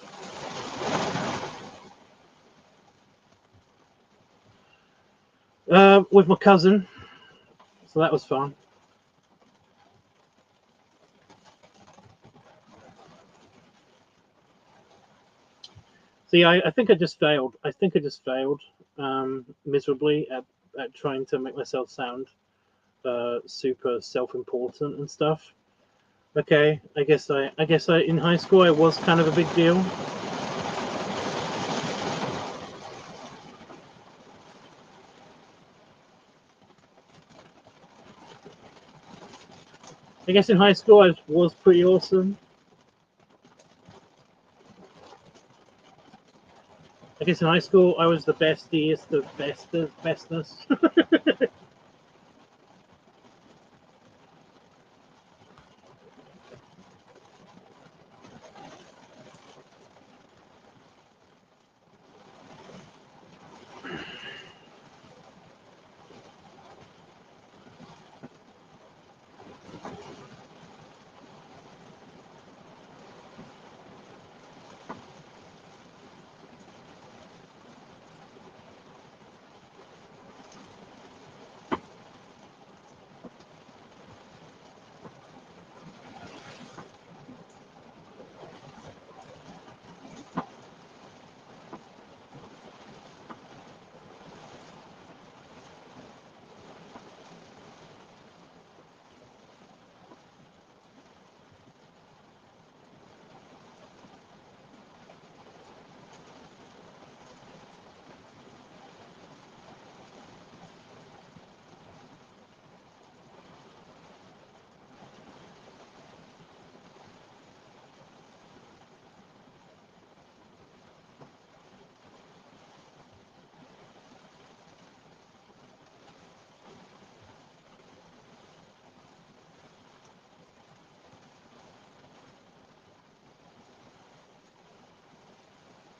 [SPEAKER 1] With my cousin, so that was fun. See, I think I just failed. I think I just failed miserably at trying to make myself sound super self-important and stuff. Okay, I guess I in high school I was kind of a big deal. I guess in high school I was pretty awesome. I guess in high school I was the bestiest, the bestest.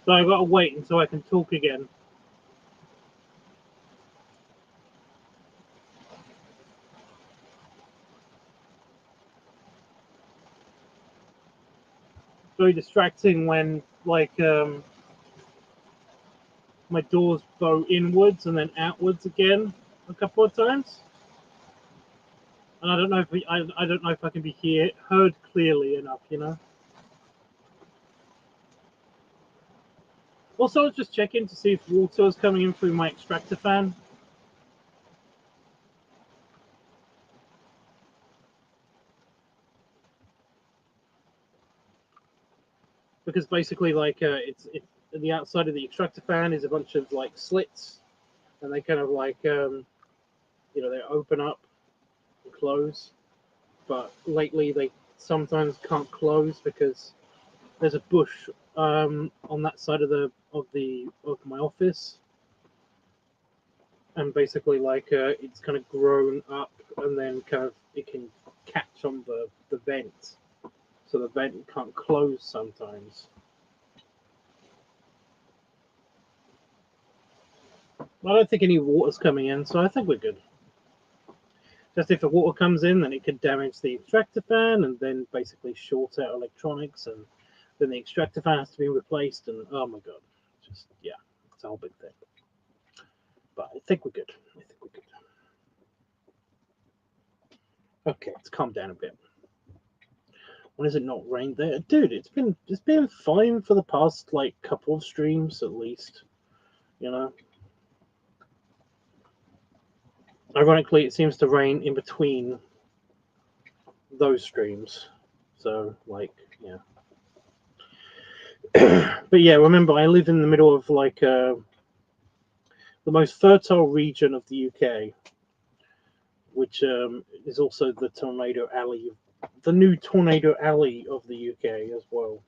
[SPEAKER 1] So I gotta wait until I can talk again. Very distracting when like my doors go inwards and then outwards again a couple of times. And I don't know if I don't know if I can be heard clearly enough, you know. Also, I was just checking to see if water is coming in through my extractor fan. Because basically, like, it's the outside of the extractor fan is a bunch of like slits, and they kind of like, you know, they open up and close. But lately, they sometimes can't close because there's a bush on that side of my office, and basically like it's kind of grown up, and then kind of it can catch on the vent, so the vent can't close sometimes. I don't think any water's coming in, so I think we're good. Just if the water comes in, then it could damage the extractor fan and then basically short out electronics, and then the extractor fan has to be replaced. And oh my god, just yeah, it's a whole big thing. But I think we're good. Okay, let's calm down a bit. When has it not rained there, dude? It's been fine for the past like couple of streams at least. You know. Ironically, it seems to rain in between those streams. So, like, yeah. But yeah, remember, I live in the middle of like the most fertile region of the UK, which is also the tornado alley, the new tornado alley of the UK as well.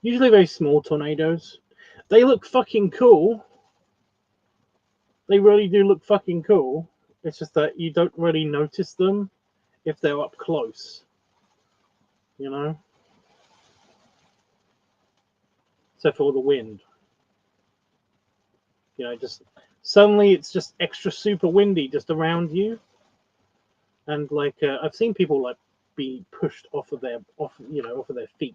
[SPEAKER 1] Usually very small tornadoes. They look fucking cool. They really do look fucking cool. It's just that you don't really notice them if they're up close. You know? Except for all the wind. You know, just suddenly it's just extra super windy just around you. And like I've seen people like be pushed off of their feet.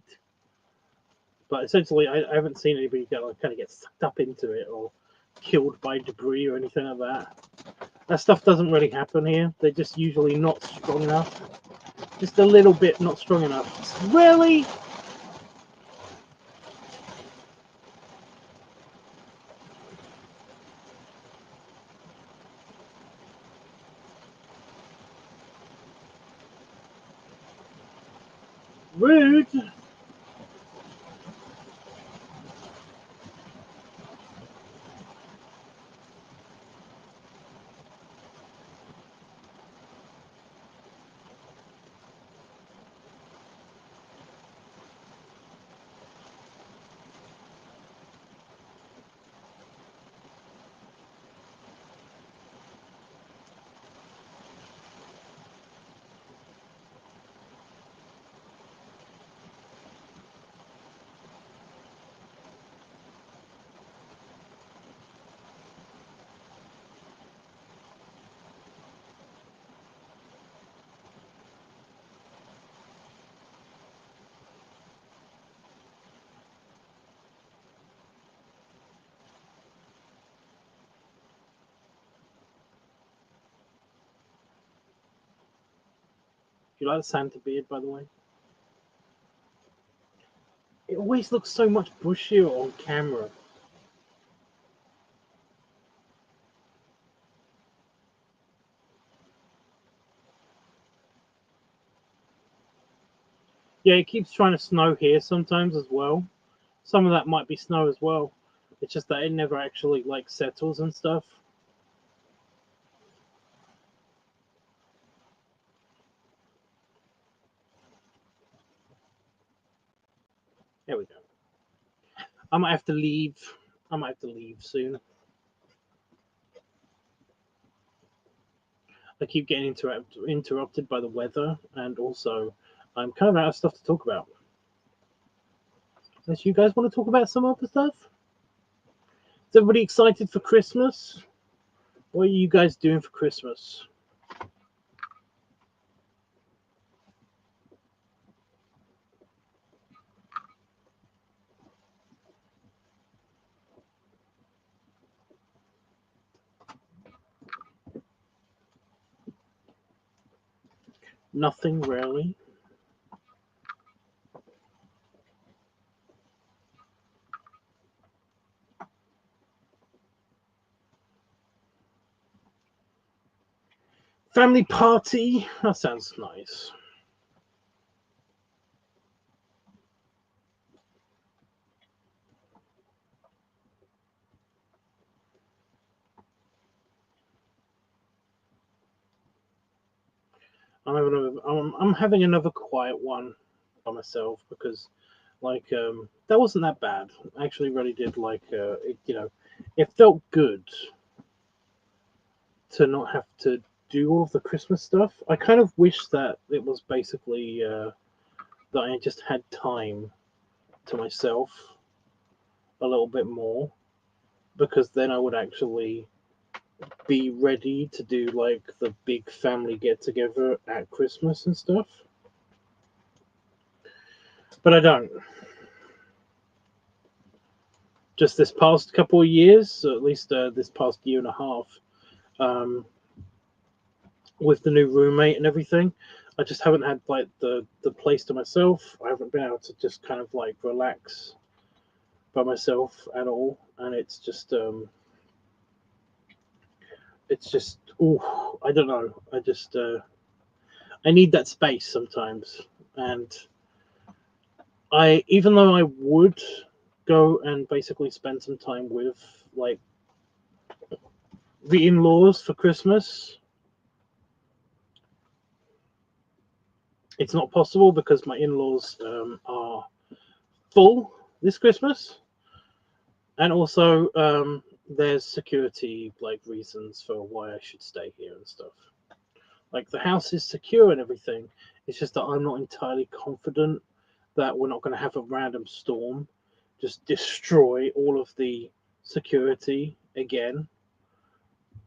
[SPEAKER 1] But essentially I haven't seen anybody kind of get sucked up into it or killed by debris or anything like that. That stuff doesn't really happen here. They're just usually not strong enough. Just a little bit not strong enough. Really? Rude. Do you like the Santa beard, by the way? It always looks so much bushier on camera. Yeah, it keeps trying to snow here sometimes as well. Some of that might be snow as well. It's just that it never actually like settles and stuff. There we go. I might have to leave. I might have to leave soon. I keep getting interrupted by the weather, and also I'm kind of out of stuff to talk about. Unless you guys want to talk about some other stuff? Is everybody excited for Christmas? What are you guys doing for Christmas? Nothing really. Family party? That sounds nice. I'm having another quiet one by myself because, like, that wasn't that bad. I actually really did like, it felt good to not have to do all of the Christmas stuff. I kind of wish that it was basically that I just had time to myself a little bit more, because then I would actually be ready to do like the big family get together at Christmas and stuff. But I don't. Just this past couple of years, so at least this past year and a half, with the new roommate and everything, I just haven't had like the place to myself. I haven't been able to just kind of like relax by myself at all, and it's just oh, I don't know. I need that space sometimes, and even though I would go and basically spend some time with like the in-laws for Christmas, it's not possible because my in-laws are full this Christmas, and also there's security like reasons for why I should stay here and stuff. Like the house is secure and everything. It's just that I'm not entirely confident that we're not going to have a random storm just destroy all of the security again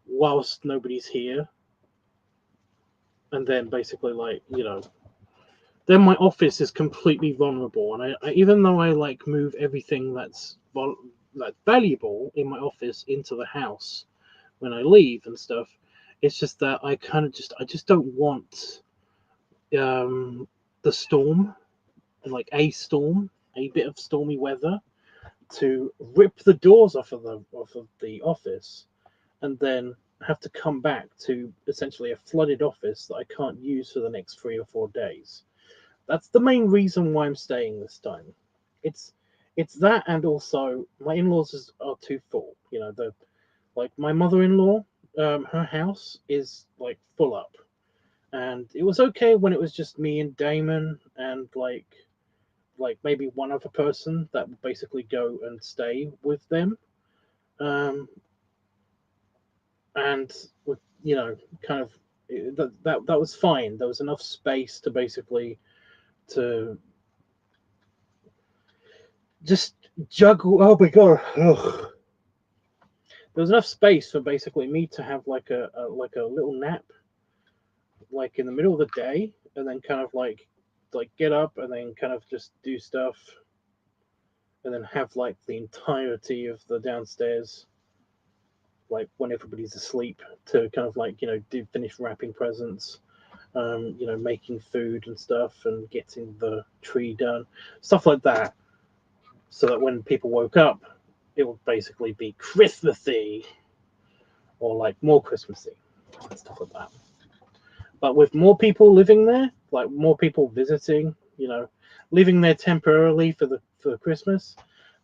[SPEAKER 1] whilst nobody's here. And then basically, like, then my office is completely vulnerable. And I even though I like move everything that's like valuable in my office into the house when I leave and stuff, it's just that I just don't want the storm, like a storm, a bit of stormy weather, to rip the doors off of the office, and then have to come back to essentially a flooded office that I can't use for the next 3 or 4 days. That's the main reason why I'm staying this time. It's that, and also my in-laws are too full. Like my mother-in-law, her house is like full up, and it was okay when it was just me and Damon and like maybe one other person that would basically go and stay with them, um, and with kind of that was fine. There was enough space to basically to just juggle. Oh my god! Ugh. There was enough space for basically me to have like a little nap, like in the middle of the day, and then kind of like get up and then kind of just do stuff, and then have like the entirety of the downstairs, like when everybody's asleep, to kind of like do finish wrapping presents, making food and stuff, and getting the tree done, stuff like that, so that when people woke up, it would basically be Christmassy, or like more Christmassy, and stuff like that. But with more people living there, like more people visiting, living there temporarily for Christmas,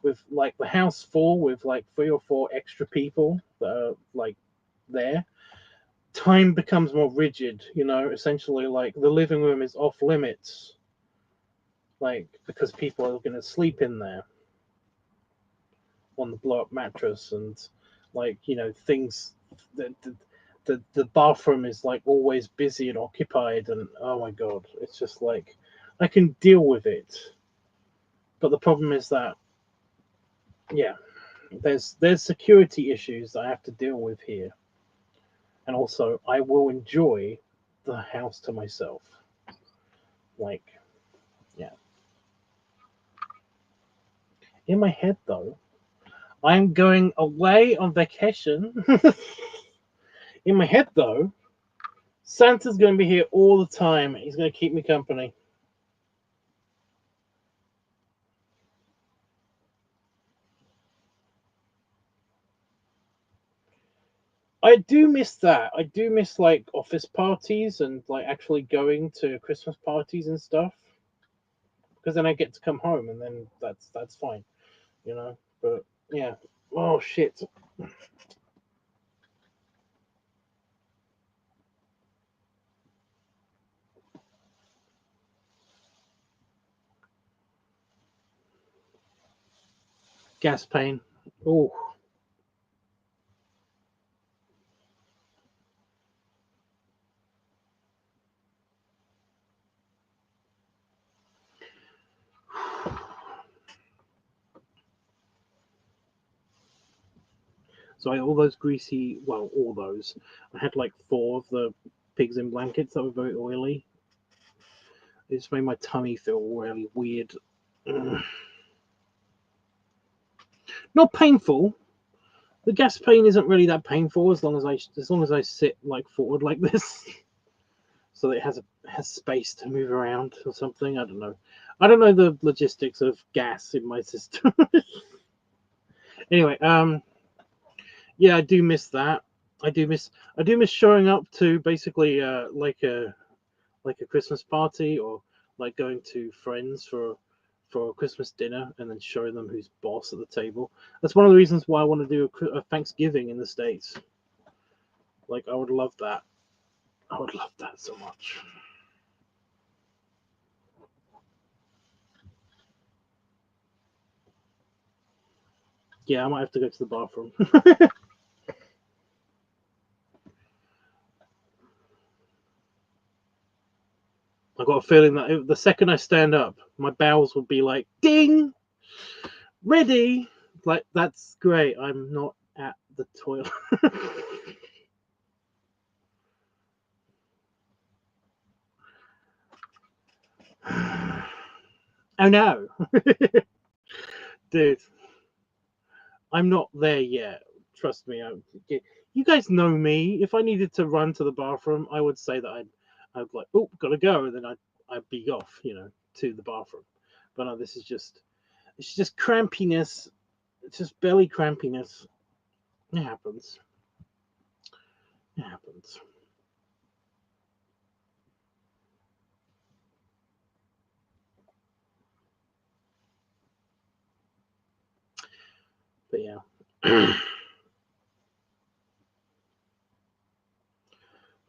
[SPEAKER 1] with like the house full with like 3 or 4 extra people that are like there, time becomes more rigid. Essentially, like the living room is off limits, like because people are going to sleep in there on the blow up mattress, and like things. The bathroom is like always busy and occupied, and oh my god, it's just like I can deal with it, but the problem is that there's security issues that I have to deal with here, and also I will enjoy the house to myself. Like, yeah. In my head, though, I'm going away on vacation. In my head, though, Santa's going to be here all the time. He's going to keep me company. I do miss that. I do miss like office parties and like actually going to Christmas parties and stuff, because then I get to come home and then that's fine, But yeah. Oh shit. Gas pain. Oh. So I had all those greasy, well, all those. I had like 4 of the pigs in blankets that were very oily. It just made my tummy feel really weird. Not painful. The gas pain isn't really that painful as long as I sit like forward like this, so that it has space to move around or something. I don't know. I don't know the logistics of gas in my system. Anyway, yeah, I do miss that. I do miss showing up to basically like a Christmas party, or like going to friends for a Christmas dinner and then showing them who's boss at the table. That's one of the reasons why I want to do a Thanksgiving in the States. Like, I would love that. I would love that so much. Yeah, I might have to go to the bathroom. I've got a feeling that the second I stand up, my bowels will be like, ding, ready. Like, that's great. I'm not at the toilet. Oh no. Dude, I'm not there yet. Trust me. You guys know me. If I needed to run to the bathroom, I would say that I'd like, oh, gotta go, and then I'd be off, to the bathroom. But no, it's just crampiness. It's just belly crampiness. It happens. It happens. But yeah.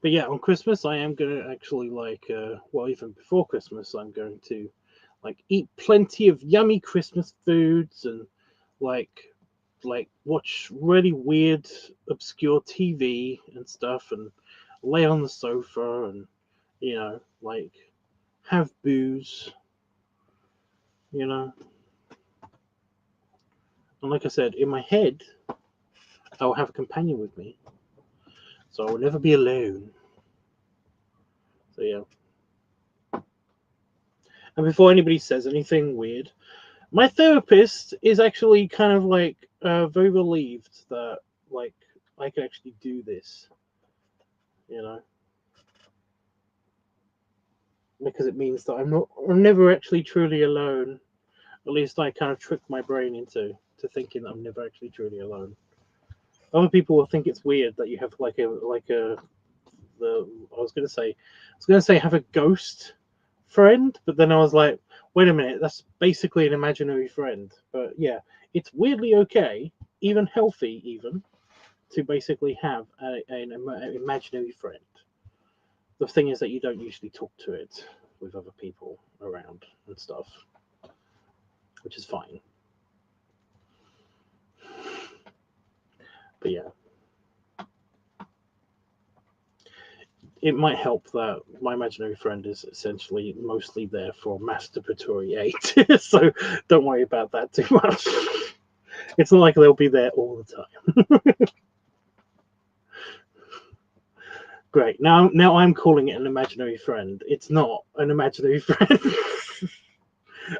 [SPEAKER 1] But yeah, on Christmas I am gonna actually well, even before Christmas I'm going to like eat plenty of yummy Christmas foods and like watch really weird obscure TV and stuff and lay on the sofa and like have booze, you know. And like I said, in my head I'll have a companion with me. So I will never be alone. So yeah. And before anybody says anything weird, my therapist is actually kind of like very relieved that like I can actually do this, because it means that I'm never actually truly alone. At least I kind of trick my brain into thinking that I'm never actually truly alone. Other people will think it's weird that you have I was gonna say have a ghost friend, but then I was like, wait a minute, that's basically an imaginary friend. But yeah, it's weirdly okay, even healthy, even to basically have an imaginary friend. The thing is that you don't usually talk to it with other people around and stuff, which is fine. But yeah, it might help that my imaginary friend is essentially mostly there for masturbatory aid. So don't worry about that too much. It's not like they'll be there all the time. Great. Now I'm calling it an imaginary friend. It's not an imaginary friend.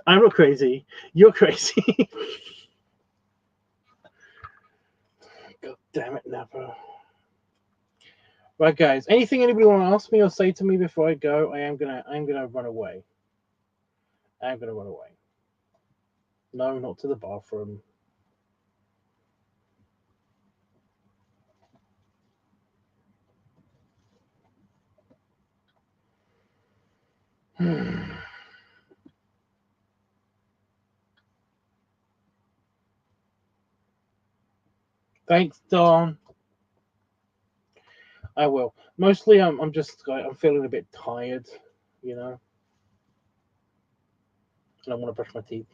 [SPEAKER 1] I'm not crazy. You're crazy. God damn it, Napa. Right, guys. Anything anybody want to ask me or say to me before I go? I'm gonna run away. I'm gonna run away. No, not to the bathroom. Thanks, Dawn. I will. Mostly, I'm feeling a bit tired, and I want to brush my teeth.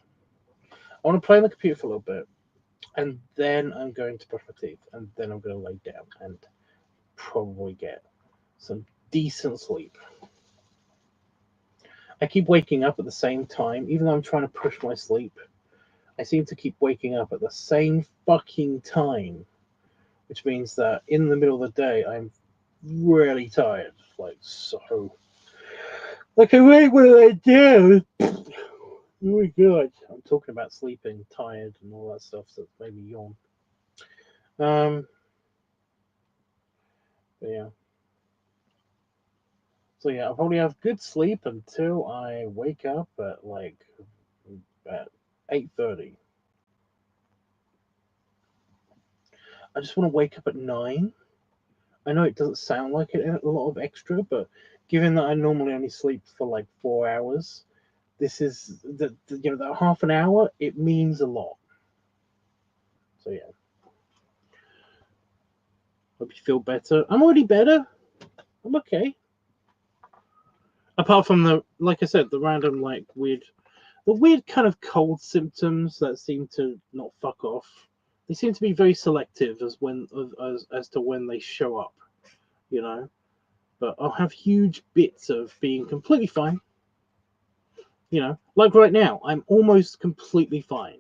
[SPEAKER 1] I want to play on the computer for a little bit, and then I'm going to brush my teeth, and then I'm going to lay down and probably get some decent sleep. I keep waking up at the same time, even though I'm trying to push my sleep. I seem to keep waking up at the same fucking time. which means that in the middle of the day I'm really tired, like so. Like I really want to do. Oh my god! I'm talking about sleeping, tired, and all that stuff that made me yawn. But yeah. So yeah, I'll probably have good sleep until I wake up at like at 8:30. I just want to wake up at 9. I know it doesn't sound like it a lot of extra, but given that I normally only sleep for like 4 hours, this is that half an hour. It means a lot. So yeah, hope you feel better. I'm already better. I'm okay. Apart from like I said, the random the weird kind of cold symptoms that seem to not fuck off. They seem to be very selective as to when they show up, you know. But I'll have huge bits of being completely fine, you know. Like right now, I'm almost completely fine.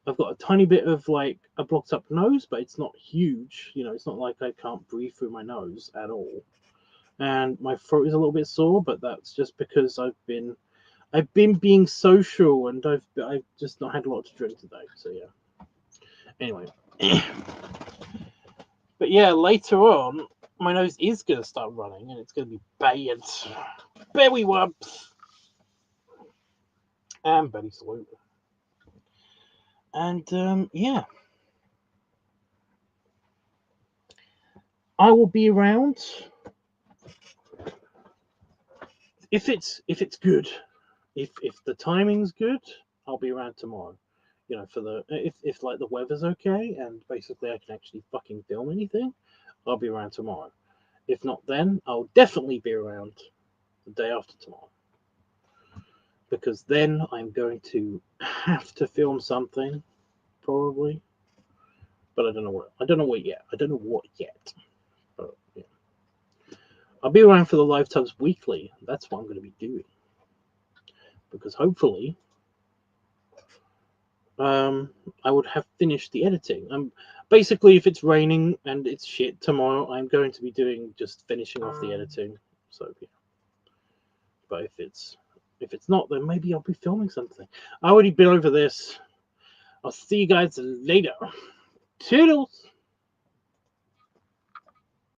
[SPEAKER 1] I've got a tiny bit of like a blocked up nose, but it's not huge, you know. It's not like I can't breathe through my nose at all. And my throat is a little bit sore, but that's just because I've been being social and I've just not had a lot to drink today. So yeah. Anyway, but yeah, later on, my nose is gonna start running and it's gonna be bad. Belly wumps and belly salute. And yeah, I will be around if it's good. If the timing's good, I'll be around tomorrow. You know, for the if like the weather's okay and basically I can actually fucking film anything, I'll be around tomorrow. If not, then I'll definitely be around the day after tomorrow. Because then I'm going to have to film something, probably. But I don't know what. I don't know what yet. I don't know what yet. But yeah. I'll be around for the LiveTUBBs weekly. That's what I'm going to be doing. Because hopefully, I would have finished the editing. Basically, if it's raining and it's shit tomorrow, I'm going to be doing just finishing off the editing. So yeah. But if it's not, then maybe I'll be filming something. I already been over this. I'll see you guys later. Toodles.